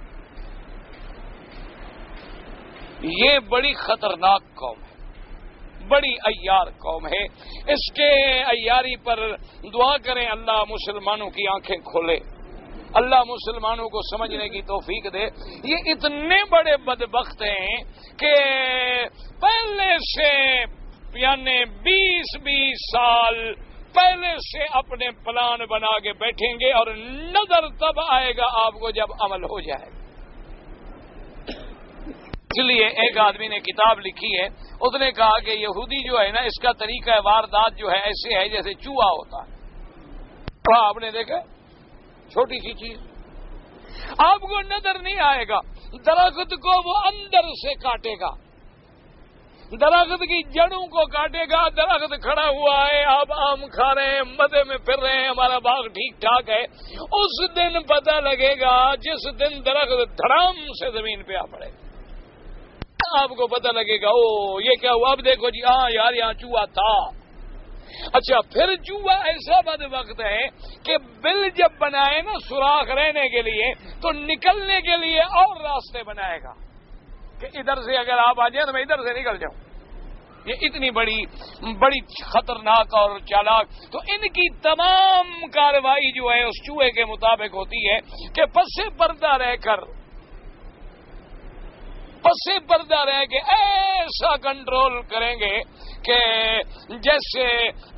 یہ بڑی خطرناک قوم ہے، بڑی عیار قوم ہے۔ اس کے عیاری پر دعا کریں اللہ مسلمانوں کی آنکھیں کھولے، اللہ مسلمانوں کو سمجھنے کی توفیق دے۔ یہ اتنے بڑے بدبخت ہیں کہ پہلے سے یعنی 20 سال پہلے سے اپنے پلان بنا کے بیٹھیں گے، اور نظر تب آئے گا آپ کو جب عمل ہو جائے گا۔ اس لیے ایک آدمی نے کتاب لکھی ہے، اس نے کہا کہ یہودی جو ہے نا، اس کا طریقہ واردات جو ہے ایسے ہے جیسے چوہا ہوتا ہے۔ وہاں آپ نے دیکھا چھوٹی سی چیز آپ کو نظر نہیں آئے گا، درخت کو وہ اندر سے کاٹے گا، درخت کی جڑوں کو کاٹے گا۔ درخت کھڑا ہوا ہے، آپ آم کھا رہے ہیں، مزے میں پھر رہے ہیں، ہمارا باغ ٹھیک ٹھاک ہے، اس دن پتہ لگے گا جس دن درخت دھڑام سے زمین پہ آ پڑے، آپ کو پتہ لگے گا او یہ کیا ہوا۔ اب دیکھو جی، ہاں یار یہاں چوہا تھا۔ اچھا، پھر چوہا ایسا بدبخت ہے کہ بل جب بنائے نا سوراخ رہنے کے لیے، تو نکلنے کے لیے اور راستے بنائے گا کہ ادھر سے اگر آپ آ جائیں تو میں ادھر سے نکل جاؤں۔ یہ اتنی بڑی خطرناک اور چالاک، تو ان کی تمام کارروائی جو ہے اس چوہے کے مطابق ہوتی ہے کہ پس پردہ رہ کے ایسا کنٹرول کریں گے کہ جیسے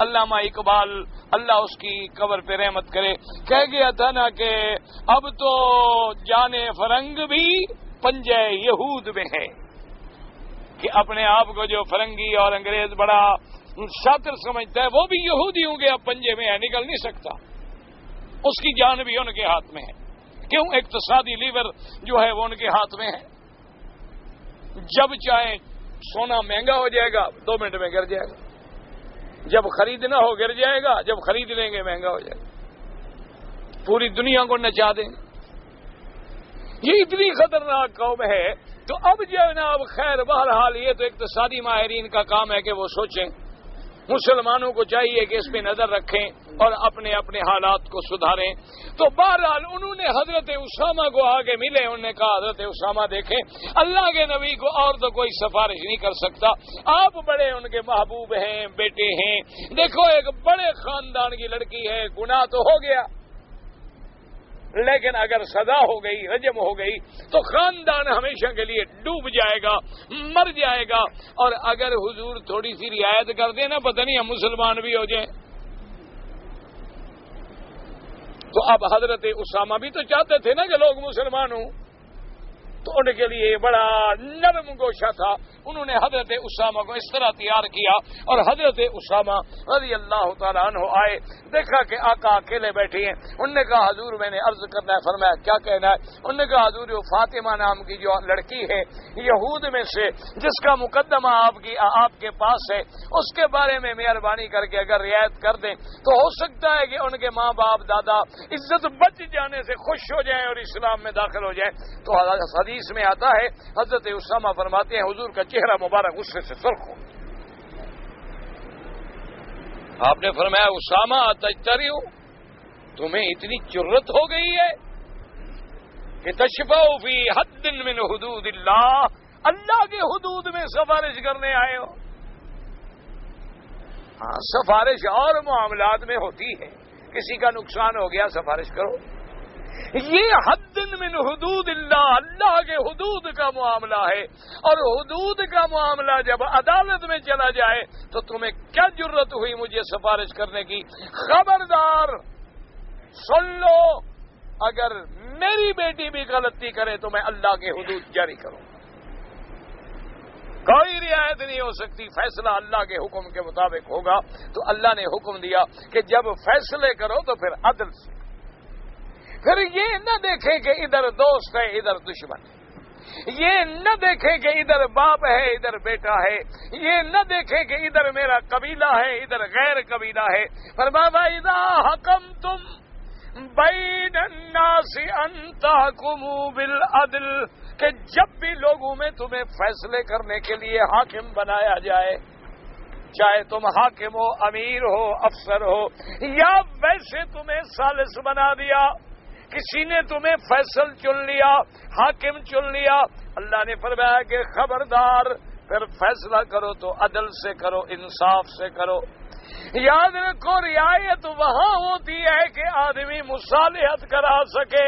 علامہ اقبال اللہ اس کی قبر پہ رحمت کرے کہہ گیا تھا نا کہ اب تو جانے فرنگ بھی پنجے یہود میں ہے، کہ اپنے آپ کو جو فرنگی اور انگریز بڑا شاطر سمجھتا ہے، وہ بھی یہودیوں کے اب پنجے میں ہے، نکل نہیں سکتا، اس کی جان بھی ان کے ہاتھ میں ہے۔ کیوں؟ اقتصادی لیور جو ہے وہ ان کے ہاتھ میں ہے، جب چاہے سونا مہنگا ہو جائے گا 2 منٹ میں گر جائے گا، جب خریدنا ہو گر جائے گا، جب خرید لیں گے مہنگا ہو جائے گا، پوری دنیا کو نچا دیں گے۔ یہ اتنی خطرناک قوم ہے۔ تو اب جناب خیر بہرحال یہ تو اقتصادی ماہرین کا کام ہے کہ وہ سوچیں، مسلمانوں کو چاہیے کہ اس پہ نظر رکھیں اور اپنے اپنے حالات کو سدھاریں۔ تو بہرحال انہوں نے حضرت اسامہ کو آگے ملے، انہوں نے کہا حضرت اسامہ دیکھیں اللہ کے نبی کو اور تو کوئی سفارش نہیں کر سکتا، آپ بڑے ان کے محبوب ہیں، بیٹے ہیں، دیکھو ایک بڑے خاندان کی لڑکی ہے، گناہ تو ہو گیا، لیکن اگر سزا ہو گئی، رجم ہو گئی، تو خاندان ہمیشہ کے لیے ڈوب جائے گا، مر جائے گا، اور اگر حضور تھوڑی سی رعایت کر دیں نا، پتہ نہیں ہم مسلمان بھی ہو جائیں۔ تو اب حضرت اسامہ بھی تو چاہتے تھے نا کہ لوگ مسلمان ہوں، تو ان کے لیے بڑا نرم گوشہ تھا. انہوں نے حضرت اسامہ کو اس طرح تیار کیا اور حضرت اسامہ رضی اللہ تعالیٰ عنہ آئے, دیکھا کہ آقا اکیلے بیٹھے ہیں. انہوں نے کہا حضور میں نے عرض کرنا ہے. فرمایا کیا کہنا ہے؟ انہوں نے کہا حضور فاطمہ نام کی جو لڑکی ہے یہود میں سے جس کا مقدمہ آپ کے پاس ہے, اس کے بارے میں مہربانی کر کے اگر رعایت کر دیں تو ہو سکتا ہے کہ ان کے ماں باپ دادا عزت بچ جانے سے خوش ہو جائیں اور اسلام میں داخل ہو جائیں. تو حدیث میں آتا ہے حضرت اسامہ فرماتے ہیں حضور کا چہرہ مبارک غصے سے سرخ ہو. آپ نے فرمایا اسامہ تجترئ, تمہیں اتنی جرت ہو گئی ہے کہ تشفعوا فی حد من حدود اللہ, اللہ کے حدود میں سفارش کرنے آئے ہو. ہاں سفارش اور معاملات میں ہوتی ہے, کسی کا نقصان ہو گیا سفارش کرو. یہ حد من حدود اللہ, اللہ کے حدود کا معاملہ ہے, اور حدود کا معاملہ جب عدالت میں چلا جائے تو تمہیں کیا جرت ہوئی مجھے سفارش کرنے کی؟ خبردار سن لو, اگر میری بیٹی بھی غلطی کرے تو میں اللہ کے حدود جاری کروں. کوئی رعایت نہیں ہو سکتی, فیصلہ اللہ کے حکم کے مطابق ہوگا. تو اللہ نے حکم دیا کہ جب فیصلے کرو تو پھر عدل سے, پھر یہ نہ دیکھیں کہ ادھر دوست ہے ادھر دشمن ہے, یہ نہ دیکھیں کہ ادھر باپ ہے ادھر بیٹا ہے, یہ نہ دیکھیں کہ ادھر میرا قبیلہ ہے ادھر غیر قبیلہ ہے. فرمایا اذا حکمتم بین الناس ان تحکموا بالعدل, کہ جب بھی لوگوں میں تمہیں فیصلے کرنے کے لیے حاکم بنایا جائے, چاہے تم حاکم ہو, امیر ہو, افسر ہو, یا ویسے تمہیں ثالث بنا دیا, کسی نے تمہیں فیصل چن لیا, حاکم چن لیا, اللہ نے فرمایا کہ خبردار پھر فیصلہ کرو تو عدل سے کرو, انصاف سے کرو. یاد رکھو رعایت وہاں ہوتی ہے کہ آدمی مصالحت کرا سکے,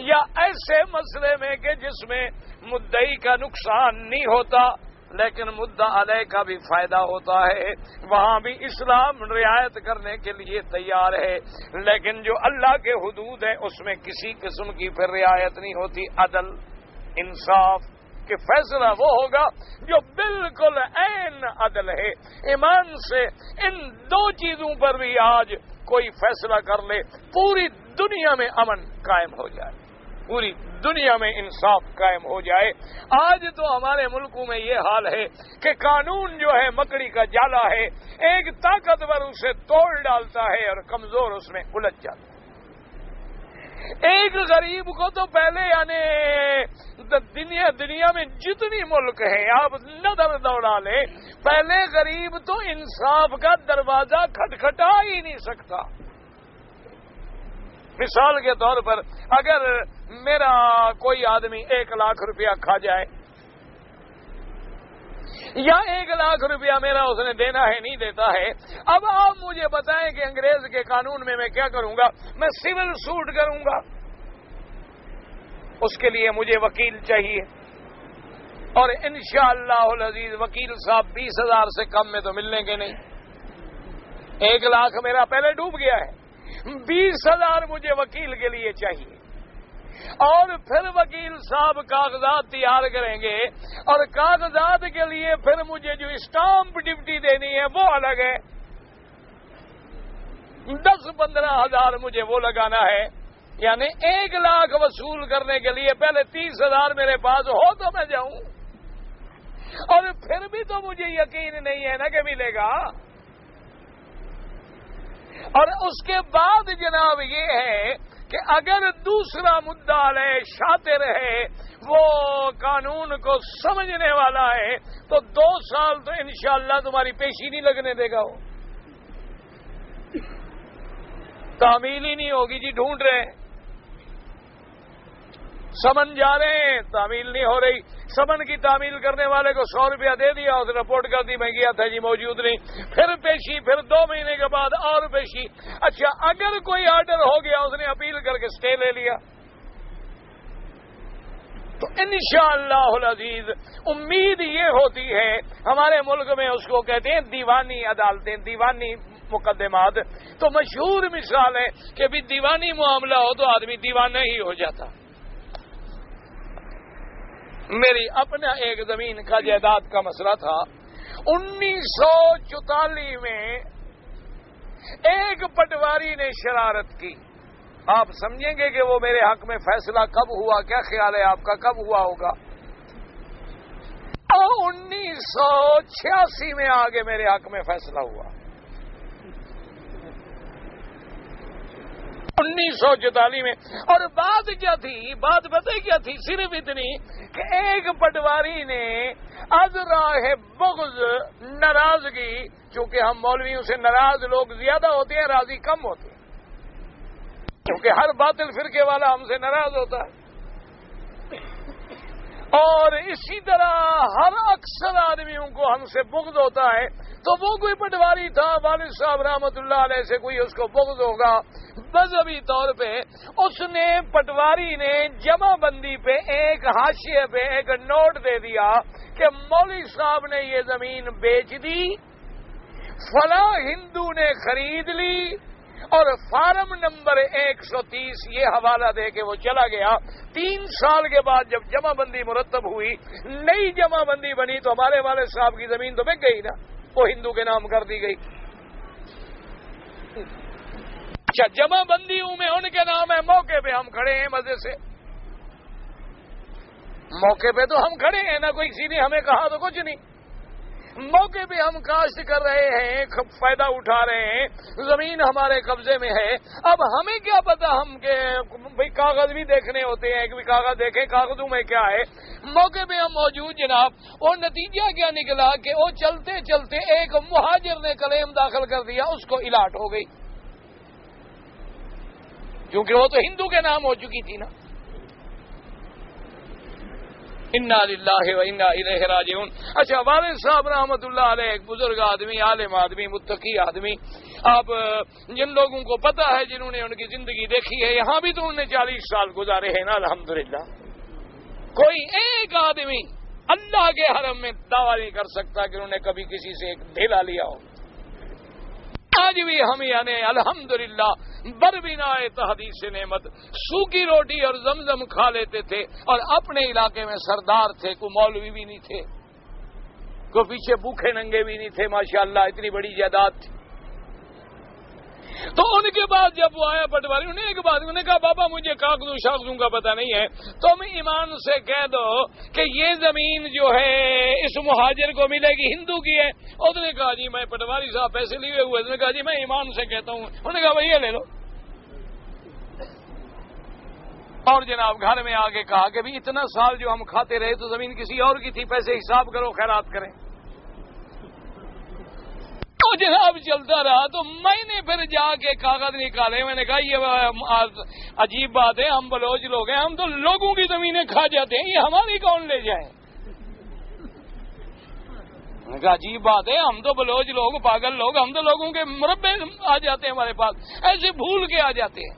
یا ایسے مسئلے میں کہ جس میں مدعی کا نقصان نہیں ہوتا لیکن مدعا علیہ کا بھی فائدہ ہوتا ہے, وہاں بھی اسلام رعایت کرنے کے لیے تیار ہے. لیکن جو اللہ کے حدود ہیں اس میں کسی قسم کی پھر رعایت نہیں ہوتی. عدل انصاف کہ فیصلہ وہ ہوگا جو بالکل عین عدل ہے. ایمان سے ان دو چیزوں پر بھی آج کوئی فیصلہ کر لے پوری دنیا میں امن قائم ہو جائے, پوری دنیا میں انصاف قائم ہو جائے. آج تو ہمارے ملکوں میں یہ حال ہے کہ قانون جو ہے مکڑی کا جالا ہے, ایک طاقتور اسے توڑ ڈالتا ہے اور کمزور اس میں الجھ جاتا ہے. ایک غریب کو تو پہلے یعنی دنیا میں جتنی ملک ہیں آپ نظر دوڑا لیں, پہلے غریب تو انصاف کا دروازہ کھٹکھٹا ہی نہیں سکتا. مثال کے طور پر اگر میرا کوئی آدمی 1 لاکھ روپیہ کھا جائے, یا 1 لاکھ روپیہ میرا اس نے دینا ہے نہیں دیتا ہے, اب آپ مجھے بتائیں کہ انگریز کے قانون میں کیا کروں گا؟ میں سول سوٹ کروں گا. اس کے لیے مجھے وکیل چاہیے, اور انشاءاللہ العزیز وکیل صاحب 20,000 سے کم میں تو ملنے کے نہیں. 1 لاکھ میرا پہلے ڈوب گیا ہے, 20,000 مجھے وکیل کے لیے چاہیے. اور پھر وکیل صاحب کاغذات تیار کریں گے, اور کاغذات کے لیے پھر مجھے جو اسٹامپ ڈپٹی دینی ہے وہ الگ ہے. 10-15 ہزار مجھے وہ لگانا ہے. یعنی 1 لاکھ وصول کرنے کے لیے پہلے 30,000 میرے پاس ہو تو میں جاؤں, اور پھر بھی تو مجھے یقین نہیں ہے نا کہ ملے گا. اور اس کے بعد جناب یہ ہے کہ اگر دوسرا مدعا علیہ شاطر ہے, وہ قانون کو سمجھنے والا ہے, تو 2 سال تو انشاءاللہ تمہاری پیشی نہیں لگنے دے گا. وہ تعمیل ہی نہیں ہوگی جی, ڈھونڈ رہے ہیں, سمن جا رہے ہیں, تعمیل نہیں ہو رہی. سمن کی تعمیل کرنے والے کو 100 روپیہ دے دیا, اس نے رپورٹ کر دی میں گیا تھا جی موجود نہیں, پھر پیشی, پھر 2 مہینے کے بعد اور پیشی. اچھا اگر کوئی آرڈر ہو گیا, اس نے اپیل کر کے سٹے لے لیا, تو انشاءاللہ العزیز امید یہ ہوتی ہے, ہمارے ملک میں اس کو کہتے ہیں دیوانی عدالتیں, دیوانی مقدمات. تو مشہور مثال ہے کہ بھی دیوانی معاملہ ہو تو آدمی دیوانہ ہی ہو جاتا. میری اپنا ایک زمین کا جائیداد کا مسئلہ تھا. 1944 میں ایک پٹواری نے شرارت کی. آپ سمجھیں گے کہ وہ میرے حق میں فیصلہ کب ہوا؟ کیا خیال ہے آپ کا کب ہوا ہوگا؟ 1986 میں آگے میرے حق میں فیصلہ ہوا. 1944 میں. اور بات کیا تھی؟ بات پتہ کیا تھی؟ صرف اتنی کہ ایک پٹواری نے از راہ بغض ناراضگی، چونکہ ہم مولویوں سے ناراض لوگ زیادہ ہوتے ہیں، راضی کم ہوتے ہیں، کیونکہ ہر باطل فرقے والا ہم سے ناراض ہوتا ہے. اور اسی طرح ہر اکثر آدمیوں کو ہم سے بغض ہوتا ہے. تو وہ کوئی پٹواری تھا، والد صاحب رحمت اللہ علیہ سے کوئی اس کو بغض ہوگا مذہبی طور پہ. اس نے پٹواری نے جمع بندی پہ ایک حاشیے پہ ایک نوٹ دے دیا کہ مولوی صاحب نے یہ زمین بیچ دی، فلاں ہندو نے خرید لی، اور فارم نمبر 130 یہ حوالہ دے کے وہ چلا گیا. 3 سال کے بعد جب جمع بندی مرتب ہوئی، نئی جمع بندی بنی، تو ہمارے والد صاحب کی زمین تو بک گئی نا، وہ ہندو کے نام کر دی گئی. اچھا، جمع بندیوں میں ان کے نام ہے. موقع پہ ہم کھڑے ہیں مزے سے، موقع پہ تو ہم کھڑے ہیں نا، کوئی کسی نے ہمیں کہا تو کچھ نہیں. موقع پہ ہم کاشت کر رہے ہیں، فائدہ اٹھا رہے ہیں، زمین ہمارے قبضے میں ہے. اب ہمیں کیا پتا ہم کہ بھئی کاغذ بھی دیکھنے ہوتے ہیں کہ کاغذ دیکھیں کاغذوں میں کیا ہے. موقع پہ ہم موجود جناب. اور نتیجہ کیا نکلا کہ وہ چلتے چلتے ایک مہاجر نے کلیم داخل کر دیا، اس کو الاٹ ہو گئی، کیونکہ وہ تو ہندو کے نام ہو چکی تھی نا. انا للہ و انا الیہ راجعون. اچھا، والد صاحب رحمت اللہ علیہ ایک بزرگ آدمی، عالم آدمی، متقی آدمی. آپ جن لوگوں کو پتا ہے، جنہوں نے ان کی زندگی دیکھی ہے، یہاں بھی تو انہوں نے 40 سال گزارے ہیں نا الحمدللہ. کوئی ایک آدمی اللہ کے حرم میں دعویٰ نہیں کر سکتا کہ انہوں نے کبھی کسی سے ایک ڈھیلا لیا ہو. آج بھی ہم یعنی الحمدللہ بربنا تحدیث نعمت سوکھی روٹی اور زمزم کھا لیتے تھے، اور اپنے علاقے میں سردار تھے، کوئی مولوی بھی نہیں تھے، کوئی پیچھے بھوکے ننگے بھی نہیں تھے. ماشاءاللہ اتنی بڑی جائیداد تھی. تو ان کے بعد جب وہ آیا پٹواری، انہیں ایک بات، انہوں نے کہا بابا مجھے کاغذوں شاغذوں کا پتہ نہیں ہے، تم ایمان سے کہہ دو کہ یہ زمین جو ہے اس مہاجر کو ملے گی، ہندو کی ہے. اس نے کہا جی میں پٹواری صاحب پیسے لیے ہوئے. اس نے کہا جی میں ایمان سے کہتا ہوں. انہوں نے کہا بھائی یہ لے لو. اور جناب گھر میں آگے کہا کہ بھی اتنا سال جو ہم کھاتے رہے تو زمین کسی اور کی تھی، پیسے حساب کرو، خیرات کریں. تو جناب چلتا رہا. تو میں نے پھر جا کے کاغذ نکالے. میں نے کہا یہ عجیب بات ہے، ہم بلوچ لوگ ہیں، ہم تو لوگوں کی زمینیں کھا جاتے ہیں، یہ ہماری کون لے جائے؟ میں نے کہا عجیب بات ہے، ہم تو بلوچ لوگ، پاگل لوگ، ہم تو لوگوں کے مربے آ جاتے ہیں ہمارے پاس، ایسے بھول کے آ جاتے ہیں،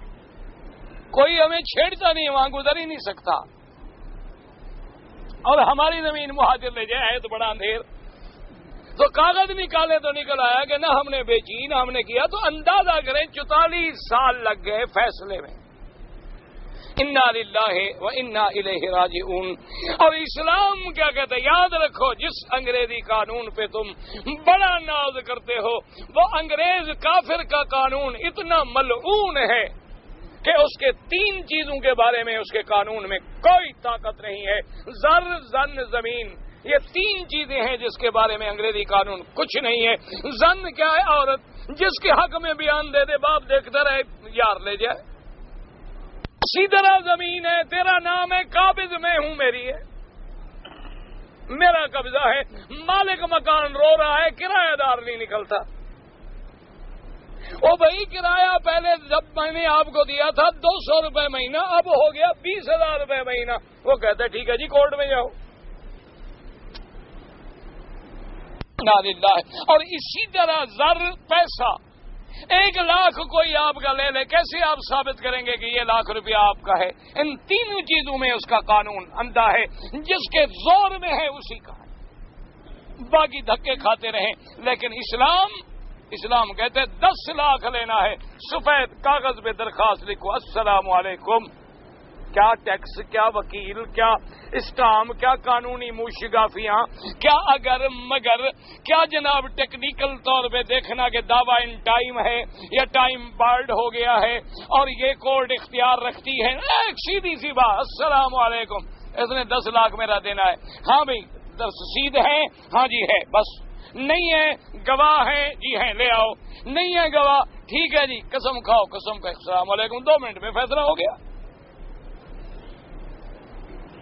کوئی ہمیں چھیڑتا نہیں، وہاں گزر ہی نہیں سکتا، اور ہماری زمین مہاجر لے جائے. ہے تو بڑا اندھیر. تو کاغذ نکالے تو نکل آیا کہ نہ ہم نے بیچی نہ ہم نے کیا. تو اندازہ کریں 44 سال لگ گئے فیصلے میں. انا للہ و انا الیہ راجعون. اور اسلام کیا کہتے ہیں؟ یاد رکھو، جس انگریزی قانون پہ تم بڑا ناز کرتے ہو، وہ انگریز کافر کا قانون اتنا ملعون ہے کہ اس کے 3 چیزوں کے بارے میں اس کے قانون میں کوئی طاقت نہیں ہے. زر، زن، زمین، یہ 3 چیزیں ہیں جس کے بارے میں انگریزی قانون کچھ نہیں ہے. زن کیا ہے؟ عورت، جس کے حق میں بیان دے دے، باپ دیکھتا رہے یار لے جائے. اسی طرح زمین ہے، تیرا نام ہے، قابض میں ہوں، میری ہے، میرا قبضہ ہے. مالک مکان رو رہا ہے، کرایہ دار نہیں نکلتا. او بھائی کرایہ پہلے جب میں نے آپ کو دیا تھا 200 روپے مہینہ، اب ہو گیا 20,000 روپے مہینہ. وہ کہتا ہے ٹھیک ہے جی کورٹ میں جاؤ. اور اسی طرح زر، پیسہ، 1 لاکھ کوئی آپ کا لے لے، کیسے آپ ثابت کریں گے کہ یہ لاکھ روپیہ آپ کا ہے؟ ان 3 چیزوں میں اس کا قانون اندھا ہے. جس کے زور میں ہے اسی کا ہے، باقی دھکے کھاتے رہیں. لیکن اسلام کہتے ہیں 10 لاکھ لینا ہے، سفید کاغذ پہ درخواست لکھو، السلام علیکم کیا ٹیکس، کیا وکیل، کیا اسٹام، کیا قانونی موشگافیاں، کیا اگر مگر، کیا جناب ٹیکنیکل طور پہ دیکھنا کہ دعویٰ ان ٹائم ہے یا ٹائم بارڈ ہو گیا ہے اور یہ کورٹ اختیار رکھتی ہے. ایک سیدھی سی بات، السلام علیکم، اس نے 10 لاکھ میرا دینا ہے. ہاں بھائی رسید ہے، ہاں جی ہے، بس. نہیں ہے گواہ ہے، جی ہے لے آؤ. نہیں ہے گواہ، ٹھیک ہے جی قسم کھاؤ، قسم پہ السلام علیکم، 2 منٹ میں فیصلہ ہو گیا.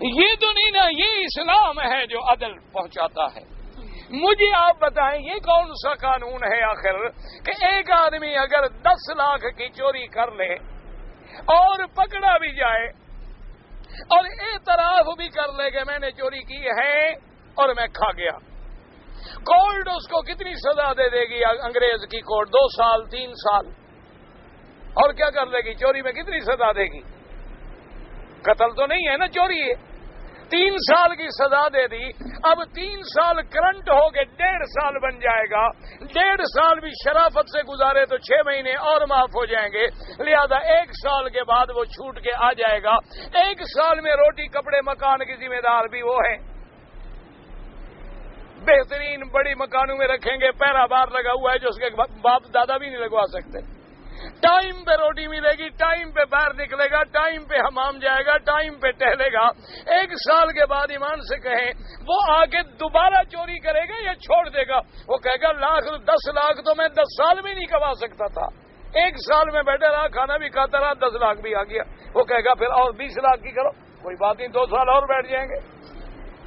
یہ تو نہیں نا، یہ اسلام ہے جو عدل پہنچاتا ہے. مجھے آپ بتائیں یہ کون سا قانون ہے آخر کہ ایک آدمی اگر 10 لاکھ کی چوری کر لے اور پکڑا بھی جائے اور اعتراف بھی کر لے کہ میں نے چوری کی ہے اور میں کھا گیا، کورٹ اس کو کتنی سزا دے دے گی؟ انگریز کی کورٹ 2 سال 3 سال. اور کیا کر لے گی؟ چوری میں کتنی سزا دے گی؟ قتل تو نہیں ہے نا، چوری ہے. 3 سال کی سزا دے دی. اب 3 سال کرنٹ ہو کے 1.5 سال بن جائے گا. 1.5 سال بھی شرافت سے گزارے تو 6 مہینے اور معاف ہو جائیں گے. لہذا 1 سال کے بعد وہ چھوٹ کے آ جائے گا. 1 سال میں روٹی کپڑے مکان کی ذمہ دار بھی وہ ہے. بہترین بڑی مکانوں میں رکھیں گے، پہرا بار لگا ہوا ہے جو اس کے باپ دادا بھی نہیں لگوا سکتے. ٹائم پہ روٹی ملے گی، ٹائم پہ باہر نکلے گا، ٹائم پہ حمام جائے گا، ٹائم پہ ٹہلے گا. 1 سال کے بعد ایمان سے کہیں وہ آگے دوبارہ چوری کرے گا یا چھوڑ دے گا؟ وہ کہے گا 10 لاکھ تو میں 10 سال میں نہیں کما سکتا تھا. 1 سال میں بیٹھا رہا، کھانا بھی کھاتا رہا، 10 لاکھ بھی آ گیا. وہ کہے گا پھر اور 20 لاکھ کی کرو، کوئی بات نہیں، 2 سال اور بیٹھ جائیں گے،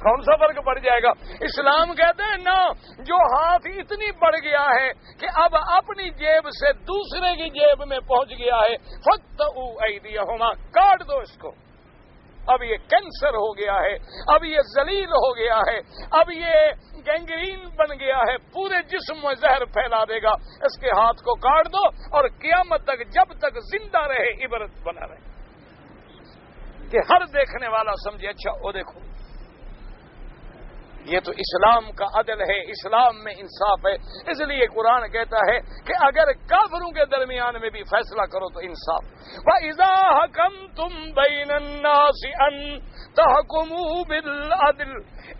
کون سا فرق پڑ جائے گا؟ اسلام کہتے ہیں نا، جو ہاتھ اتنی بڑھ گیا ہے کہ اب اپنی جیب سے دوسرے کی جیب میں پہنچ گیا ہے، فَقْطَعُوا أَيْدِيَهُمَا، کاٹ دو اس کو. اب یہ کینسر ہو گیا ہے، اب یہ ذلیل ہو گیا ہے، اب یہ گینگرین بن گیا ہے، پورے جسم میں زہر پھیلا دے گا. اس کے ہاتھ کو کاٹ دو اور قیامت تک جب تک زندہ رہے عبرت بنا رہے کہ ہر دیکھنے والا سمجھے اچھا وہ دیکھو. یہ تو اسلام کا عدل ہے، اسلام میں انصاف ہے. اس لیے قرآن کہتا ہے کہ اگر کافروں کے درمیان میں بھی فیصلہ کرو تو انصاف. وَإِذَا حَكَمْتُمْ بَيْنَ النَّاسِ أَن تَحْكُمُوا بِالْعَدْلِ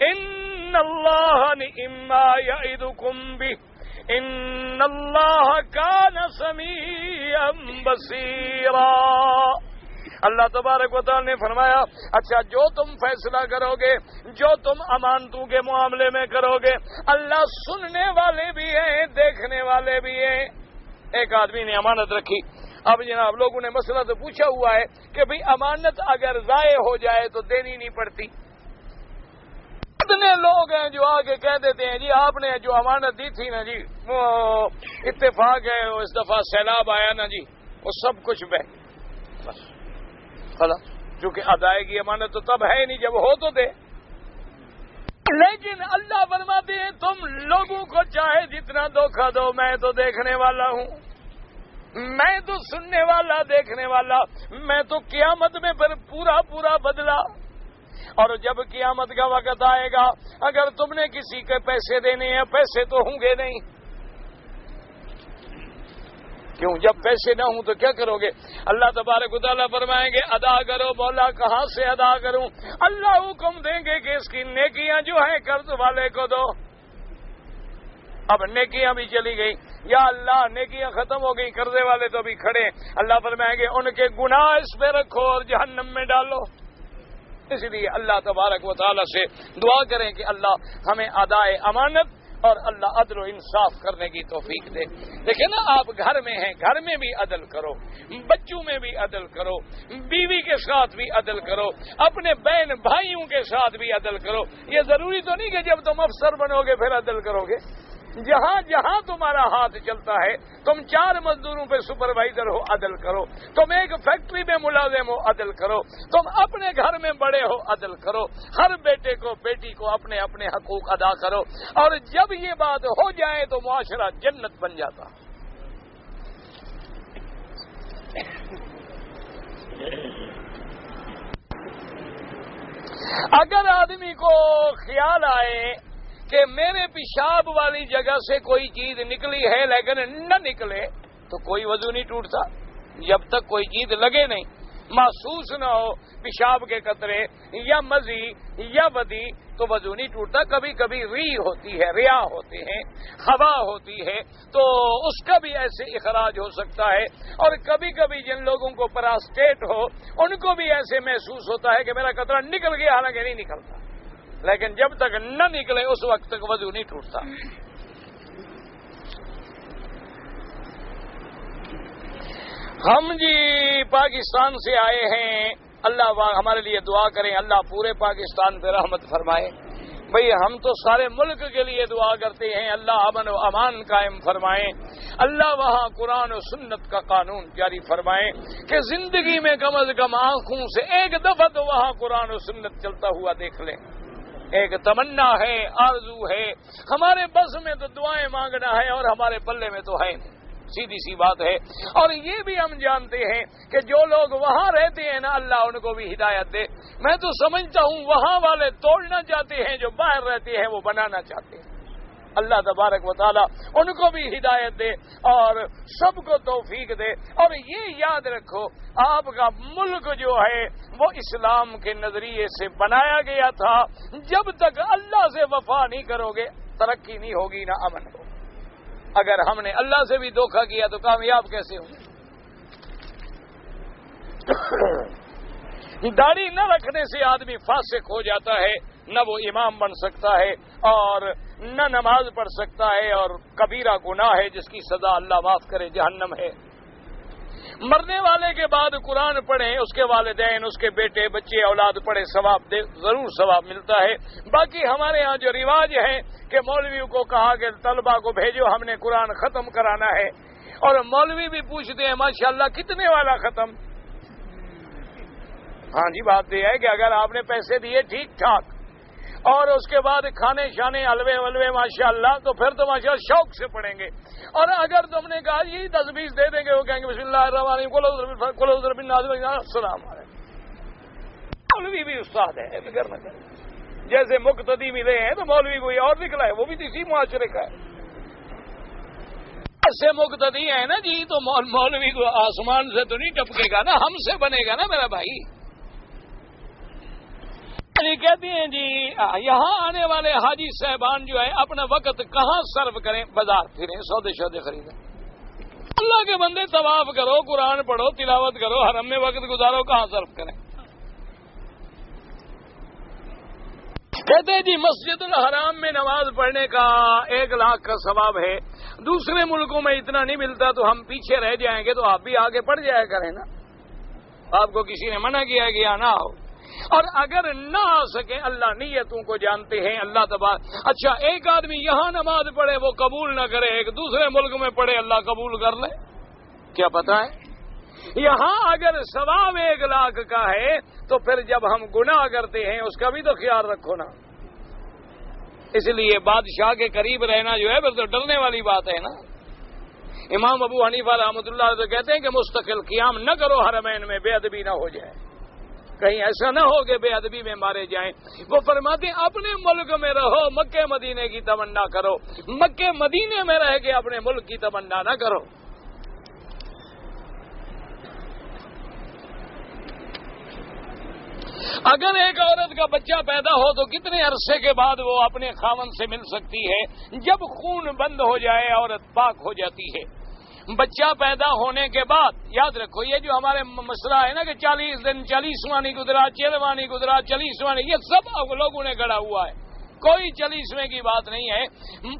إِنَّ اللَّهَ نِعِمَّا يَعِظُكُمْ بِهِ إِنَّ اللَّهَ كَانَ سَمِيعًا بَصِيرًا. اللہ تبارک و تعالی نے فرمایا اچھا جو تم فیصلہ کرو گے، جو تم امانتوں کے معاملے میں کرو گے، اللہ سننے والے بھی ہیں، دیکھنے والے بھی ہیں. ایک آدمی نے امانت رکھی. اب جناب لوگوں نے مسئلہ تو پوچھا ہوا ہے کہ بھئی امانت اگر ضائع ہو جائے تو دینی نہیں پڑتی. اتنے لوگ ہیں جو آگے کہہ دیتے ہیں جی آپ نے جو امانت دی تھی نا جی وہ اتفاق ہے، اس دفعہ سیلاب آیا نا جی وہ سب کچھ بہ بس. چونکہ ادائیگی امانت تو تب ہے نہیں جب ہو تو دے. لیکن اللہ فرماتے ہیں تم لوگوں کو چاہے جتنا دھوکہ دو، میں تو دیکھنے والا ہوں، میں تو سننے والا، دیکھنے والا. میں تو قیامت میں پھر پورا بدلا. اور جب قیامت کا وقت آئے گا اگر تم نے کسی کے پیسے دینے ہیں، پیسے تو ہوں گے نہیں. کیوں؟ جب پیسے نہ ہوں تو کیا کرو گے؟ اللہ تبارک و تعالیٰ فرمائیں گے ادا کرو. مولا کہاں سے ادا کروں؟ اللہ حکم دیں گے کہ اس کی نیکیاں جو ہیں قرض والے کو دو. اب نیکیاں بھی چلی گئی، یا اللہ نیکیاں ختم ہو گئی، قرضے والے تو بھی کھڑے. اللہ فرمائیں گے ان کے گناہ اس پہ رکھو اور جہنم میں ڈالو. اس لیے اللہ تبارک و تعالیٰ سے دعا کریں کہ اللہ ہمیں ادائے امانت اور اللہ عدل و انصاف کرنے کی توفیق دے. دیکھیں نا آپ گھر میں ہیں، گھر میں بھی عدل کرو، بچوں میں بھی عدل کرو، بیوی کے ساتھ بھی عدل کرو، اپنے بہن بھائیوں کے ساتھ بھی عدل کرو. یہ ضروری تو نہیں کہ جب تم افسر بنو گے پھر عدل کرو گے. جہاں جہاں تمہارا ہاتھ چلتا ہے، تم 4 مزدوروں پہ سپروائزر ہو عدل کرو، تم ایک فیکٹری میں ملازم ہو عدل کرو، تم اپنے گھر میں بڑے ہو عدل کرو. ہر بیٹے کو بیٹی کو اپنے اپنے حقوق ادا کرو. اور جب یہ بات ہو جائے تو معاشرہ جنت بن جاتا. اگر آدمی کو خیال آئے کہ میرے پیشاب والی جگہ سے کوئی چیز نکلی ہے لیکن نہ نکلے تو کوئی وضو نہیں ٹوٹتا جب تک کوئی چیز لگے نہیں. محسوس نہ ہو پیشاب کے قطرے یا مزی یا ودی تو وضو نہیں ٹوٹتا. کبھی کبھی ری ہوتی ہے، ریا ہوتے ہیں، ہوا ہوتی ہے تو اس کا بھی ایسے اخراج ہو سکتا ہے. اور کبھی کبھی جن لوگوں کو پراسٹیٹ ہو ان کو بھی ایسے محسوس ہوتا ہے کہ میرا قطرہ نکل گیا، حالانکہ نہیں نکلتا. لیکن جب تک نہ نکلے اس وقت تک وضو نہیں ٹوٹتا. ہم جی پاکستان سے آئے ہیں، اللہ ہمارے لیے دعا کریں، اللہ پورے پاکستان پہ رحمت فرمائے. بھئی ہم تو سارے ملک کے لیے دعا کرتے ہیں، اللہ امن و امان قائم فرمائے، اللہ وہاں قرآن و سنت کا قانون جاری فرمائے کہ زندگی میں کم از کم آنکھوں سے ایک دفعہ تو وہاں قرآن و سنت چلتا ہوا دیکھ لیں. ایک تمنا ہے، آرزو ہے. ہمارے بس میں تو دعائیں مانگنا ہے اور ہمارے پلے میں تو ہے نہیں، سیدھی سی بات ہے. اور یہ بھی ہم جانتے ہیں کہ جو لوگ وہاں رہتے ہیں نا، اللہ ان کو بھی ہدایت دے. میں تو سمجھتا ہوں وہاں والے توڑنا چاہتے ہیں، جو باہر رہتے ہیں وہ بنانا چاہتے ہیں. اللہ تبارک و تعالی ان کو بھی ہدایت دے اور سب کو توفیق دے. اور یہ یاد رکھو، آپ کا ملک جو ہے وہ اسلام کے نظریے سے بنایا گیا تھا. جب تک اللہ سے وفا نہیں کرو گے ترقی نہیں ہوگی، نہ امن ہوگا. اگر ہم نے اللہ سے بھی دھوکہ کیا تو کامیاب کیسے ہوں؟ داڑھی نہ رکھنے سے آدمی فاسق ہو جاتا ہے، نہ وہ امام بن سکتا ہے اور نہ نماز پڑھ سکتا ہے، اور کبیرہ گناہ ہے جس کی سزا اللہ معاف کرے جہنم ہے. مرنے والے کے بعد قرآن پڑھیں، اس کے والدین، اس کے بیٹے بچے اولاد پڑھے، ثواب دے، ضرور ثواب ملتا ہے. باقی ہمارے ہاں جو رواج ہے کہ مولویوں کو کہا کہ طلبہ کو بھیجو، ہم نے قرآن ختم کرانا ہے، اور مولوی بھی پوچھتے ہیں ماشاءاللہ کتنے والا ختم. ہاں جی، بات یہ ہے کہ اگر آپ نے پیسے دیے ٹھیک ٹھاک اور اس کے بعد کھانے شانے حلوے ولوے ماشاءاللہ تو پھر تو ماشاءاللہ شوق سے پڑھیں گے. اور اگر تم نے کہا یہ 10-20 دے دیں گے، وہ کہیں گے بسم اللہ الرحمن الرحیم السلام علیکم. مولوی بھی استاد ہے، فکر نہ کریں. جیسے مقتدی ملے ہیں تو مولوی کوئی اور نکلا ہے، وہ بھی اسی معاشرے کا ہے. ایسے مقتدی ہیں نا جی، تو مولوی کو آسمان سے تو نہیں ٹپکے گا نا، ہم سے بنے گا نا میرا بھائی. کہتے ہیں جی یہاں آنے والے حاجی صاحبان جو ہے اپنا وقت کہاں صرف کریں؟ بازار پھریں، سودے شودے خریدیں. اللہ کے بندے طواف کرو، قرآن پڑھو، تلاوت کرو، حرم میں وقت گزارو، کہاں صرف کریں؟ کہتے ہیں جی مسجد الحرام میں نماز پڑھنے کا 1 لاکھ کا ثواب ہے. دوسرے ملکوں میں اتنا نہیں ملتا تو ہم پیچھے رہ جائیں گے، تو آپ بھی آگے پڑھ جایا کریں نا. آپ کو کسی نے منع کیا ہے کہ یہاں نہ آؤ؟ اور اگر نہ آ سکے، اللہ نیتوں کو جانتے ہیں. اللہ تبارک. اچھا ایک آدمی یہاں نماز پڑھے وہ قبول نہ کرے، ایک دوسرے ملک میں پڑھے اللہ قبول کر لے، کیا پتہ ہے؟ یہاں اگر ثواب 1 لاکھ کا ہے تو پھر جب ہم گناہ کرتے ہیں اس کا بھی تو خیال رکھو نا. اس لیے بادشاہ کے قریب رہنا جو ہے پھر تو ڈرنے والی بات ہے نا. امام ابو حنیفہ رحمۃ اللہ تو کہتے ہیں کہ مستقل قیام نہ کرو حرمین میں، بے ادبی نہ ہو جائے، کہیں ایسا نہ ہو کہ بے ادبی میں مارے جائیں. وہ فرماتے ہیں اپنے ملک میں رہو، مکے مدینے کی تمنا کرو. مکے مدینے میں رہ کے اپنے ملک کی تمنا نہ کرو. اگر ایک عورت کا بچہ پیدا ہو تو کتنے عرصے کے بعد وہ اپنے خاوند سے مل سکتی ہے؟ جب خون بند ہو جائے عورت پاک ہو جاتی ہے. بچہ پیدا ہونے کے بعد یاد رکھو، یہ جو ہمارے مسئلہ ہے نا کہ 40 دن 40واں نہیں گزرا، 13واں نہیں گزرا، 40واں نہیں، یہ سب لوگوں نے گڑا ہوا ہے. کوئی 40ویں کی بات نہیں ہے.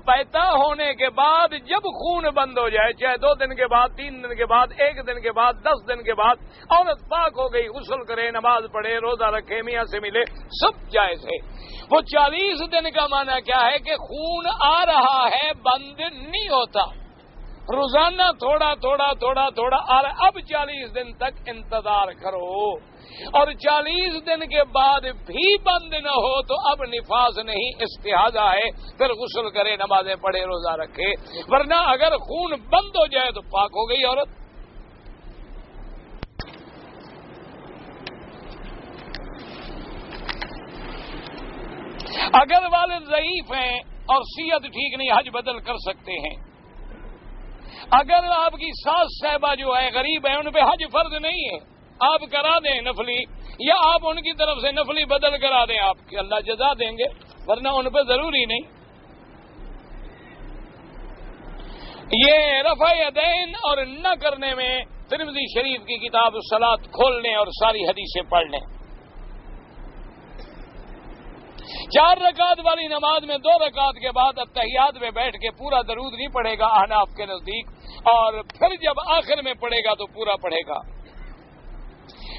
پیدا ہونے کے بعد جب خون بند ہو جائے، چاہے 2 دن کے بعد، 3 دن کے بعد، 1 دن کے بعد، 10 دن کے بعد، عورت پاک ہو گئی، غسل کرے، نماز پڑھے، روزہ رکھے، میاں سے ملے، سب جائز ہے. وہ 40 دن کا معنی کیا ہے کہ خون آ رہا ہے، بند نہیں ہوتا، روزانہ تھوڑا تھوڑا تھوڑا تھوڑا آ رہا. اب 40 دن تک انتظار کرو، اور 40 دن کے بعد بھی بند نہ ہو تو اب نفاس نہیں، استحاضہ ہے، پھر غسل کرے، نمازیں پڑھے، روزہ رکھے. ورنہ اگر خون بند ہو جائے تو پاک ہو گئی عورت. اگر والد ضعیف ہیں اور صحت ٹھیک نہیں، حج بدل کر سکتے ہیں. اگر آپ کی ساس صاحبہ جو ہے غریب ہے، ان پہ حج فرض نہیں ہے، آپ کرا دیں نفلی، یا آپ ان کی طرف سے نفلی بدل کرا دیں، آپ کی اللہ جزا دیں گے، ورنہ ان پہ ضروری نہیں۔ یہ رفع یدین اور نہ کرنے میں ترمذی شریف کی کتاب الصلاۃ کھول لیں اور ساری حدیثیں پڑھ لیں۔ 4 رکعت والی نماز میں 2 رکعت کے بعد اتحیات میں بیٹھ کے پورا درود نہیں پڑھے گا احناف کے نزدیک، اور پھر جب آخر میں پڑھے گا تو پورا پڑھے گا۔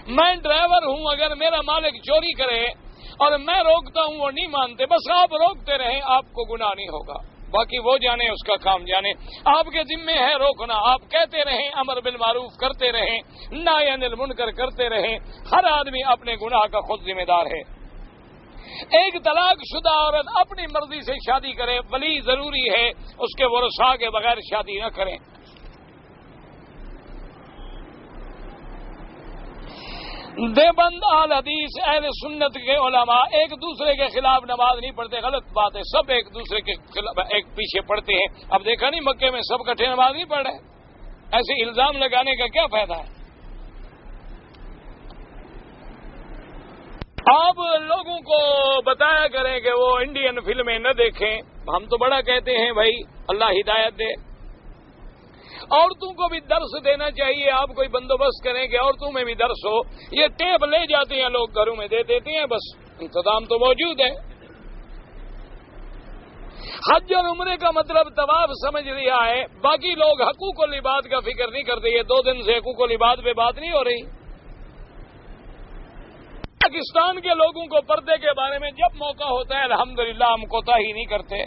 میں ڈرائیور ہوں، اگر میرا مالک چوری کرے اور میں روکتا ہوں وہ نہیں مانتے، بس آپ روکتے رہیں، آپ کو گناہ نہیں ہوگا، باقی وہ جانے اس کا کام جانے، آپ کے ذمے ہے روکنا۔ آپ کہتے رہیں، امر بالمعروف کرتے رہیں، نہی عن المنکر کرتے رہیں، ہر آدمی اپنے گناہ کا خود ذمہ دار ہے۔ ایک طلاق شدہ عورت اپنی مرضی سے شادی کرے، ولی ضروری ہے، اس کے ورثاء کے بغیر شادی نہ کریں۔ دیوبند اہل حدیث اہل سنت کے علماء ایک دوسرے کے خلاف نماز نہیں پڑھتے، غلط بات ہے، سب ایک دوسرے کے خلاف ایک پیچھے پڑھتے ہیں۔ اب دیکھا نہیں مکے میں سب کٹھے نماز نہیں پڑھ رہے، ایسے الزام لگانے کا کیا فائدہ ہے؟ آپ لوگوں کو بتایا کریں کہ وہ انڈین فلمیں نہ دیکھیں، ہم تو بڑا کہتے ہیں بھائی اللہ ہدایت دے۔ عورتوں کو بھی درس دینا چاہیے، آپ کوئی بندوبست کریں کہ عورتوں میں بھی درس ہو۔ یہ ٹیپ لے جاتے ہیں لوگ، گھروں میں دے دیتے ہیں، بس انتظام تو موجود ہے۔ حج اور عمرے کا مطلب طواف سمجھ لیا ہے، باقی لوگ حقوق العباد کا فکر نہیں کرتے۔ یہ 2 دن سے حقوق العباد پہ بات نہیں ہو رہی۔ پاکستان کے لوگوں کو پردے کے بارے میں جب موقع ہوتا ہے الحمدللہ ہم کوتاہی نہیں کرتے۔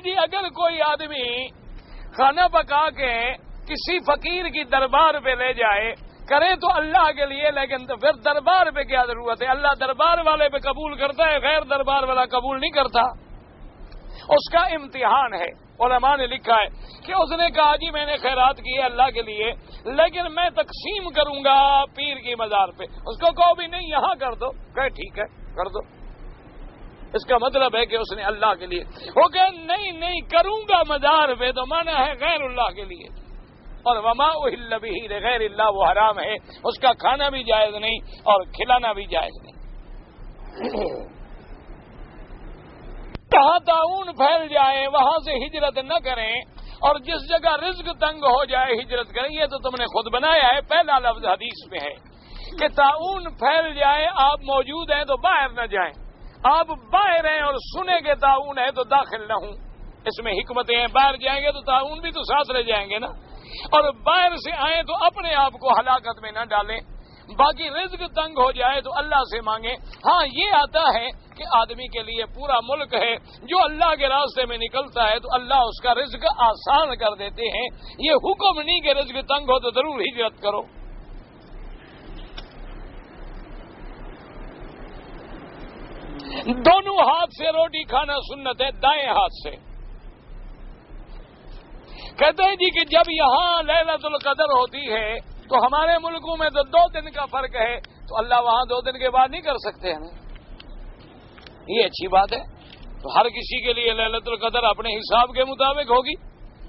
جی اگر کوئی آدمی کھانا پکا کے کسی فقیر کی دربار پہ لے جائے کرے تو اللہ کے لیے، لیکن تو پھر دربار پہ کیا ضرورت ہے؟ اللہ دربار والے پہ قبول کرتا ہے، غیر دربار والا قبول نہیں کرتا۔ اس کا امتحان ہے۔ علماء نے لکھا ہے کہ اس نے کہا جی میں نے خیرات کی ہے اللہ کے لیے، لیکن میں تقسیم کروں گا پیر کی مزار پہ۔ اس کو کہو بھی نہیں یہاں کر دو، کہ ٹھیک ہے کر دو۔ اس کا مطلب ہے کہ اس نے اللہ کے لیے، وہ کہ نہیں کروں گا مزار پہ، تو مانا ہے غیر اللہ کے لیے۔ اور وما اہل بہ لغیر اللہ، وہ حرام ہے، اس کا کھانا بھی جائز نہیں اور کھلانا بھی جائز نہیں۔ جہاں طاعون پھیل جائے وہاں سے ہجرت نہ کریں، اور جس جگہ رزق تنگ ہو جائے ہجرت کریں۔ یہ تو تم نے خود بنایا ہے، پہلا لفظ حدیث میں ہے کہ طاعون پھیل جائے، آپ موجود ہیں تو باہر نہ جائیں، آپ باہر ہیں اور سنے کہ طاعون ہے تو داخل نہ ہوں۔ اس میں حکمتیں ہیں، باہر جائیں گے تو طاعون بھی تو ساتھ رہ جائیں گے نا، اور باہر سے آئیں تو اپنے آپ کو ہلاکت میں نہ ڈالیں۔ باقی رزق تنگ ہو جائے تو اللہ سے مانگیں۔ ہاں یہ آتا ہے کہ آدمی کے لیے پورا ملک ہے، جو اللہ کے راستے میں نکلتا ہے تو اللہ اس کا رزق آسان کر دیتے ہیں۔ یہ حکم نہیں کہ رزق تنگ ہو تو ضرور ہجرت کرو۔ دونوں ہاتھ سے روٹی کھانا سنت ہے، دائیں ہاتھ سے۔ کہتے ہیں جی کہ جب یہاں لیلۃ القدر ہوتی ہے تو ہمارے ملکوں میں تو 2 دن کا فرق ہے، تو اللہ وہاں 2 دن کے بعد نہیں کر سکتے ہیں؟ یہ اچھی بات ہے۔ تو ہر کسی کے لیے لیلۃ القدر اپنے حساب کے مطابق ہوگی۔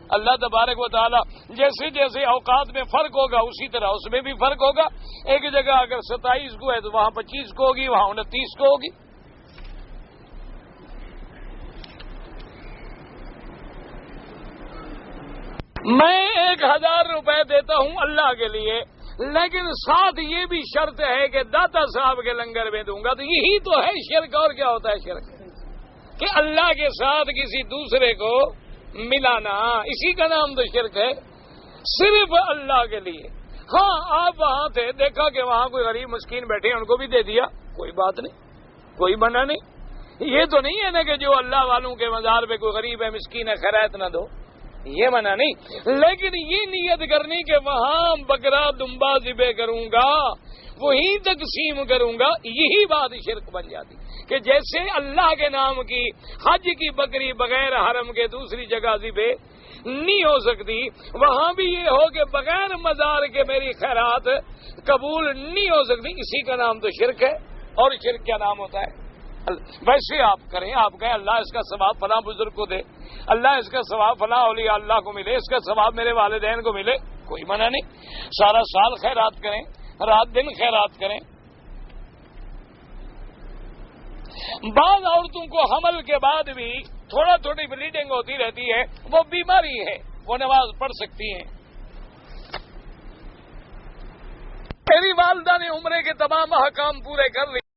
اللہ تبارک و تعالی جیسے جیسے اوقات میں فرق ہوگا اسی طرح اس میں بھی فرق ہوگا۔ ایک جگہ اگر 27 کو ہے تو وہاں 25 کو ہوگی، وہاں 29 کو ہوگی۔ میں 1000 روپے دیتا ہوں اللہ کے لیے، لیکن ساتھ یہ بھی شرط ہے کہ داتا صاحب کے لنگر میں دوں گا، تو یہی تو ہے شرک۔ اور کیا ہوتا ہے شرک؟ کہ اللہ کے ساتھ کسی دوسرے کو ملانا، اسی کا نام تو شرک ہے، صرف اللہ کے لیے۔ ہاں آپ وہاں تھے، دیکھا کہ وہاں کوئی غریب مسکین بیٹھے ان کو بھی دے دیا، کوئی بات نہیں، کوئی منع نہیں۔ یہ تو نہیں ہے نا کہ جو اللہ والوں کے مزار پہ کوئی غریب ہے مسکین ہے خیرات نہ دو، یہ منع نہیں، لیکن یہ نیت کرنی کہ وہاں بکرا دمبا ذبح کروں گا، وہی تقسیم کروں گا، یہی بات شرک بن جاتی۔ کہ جیسے اللہ کے نام کی حج کی بکری بغیر حرم کے دوسری جگہ ذبح نہیں ہو سکتی، وہاں بھی یہ ہو کہ بغیر مزار کے میری خیرات قبول نہیں ہو سکتی، اسی کا نام تو شرک ہے۔ اور شرک کیا نام ہوتا ہے؟ ویسے آپ کریں، آپ کہیں اللہ اس کا ثواب فلاں بزرگ کو دے، اللہ اس کا ثواب فلاں اولیاء اللہ کو ملے، اس کا ثواب میرے والدین کو ملے، کوئی منع نہیں، سارا سال خیرات کریں، رات دن خیرات کریں۔ بعض عورتوں کو حمل کے بعد بھی تھوڑی بلیڈنگ ہوتی رہتی ہے، وہ بیماری ہے، وہ نماز پڑھ سکتی ہیں۔ میری والدہ نے عمرے کے تمام احکام پورے کر لیے۔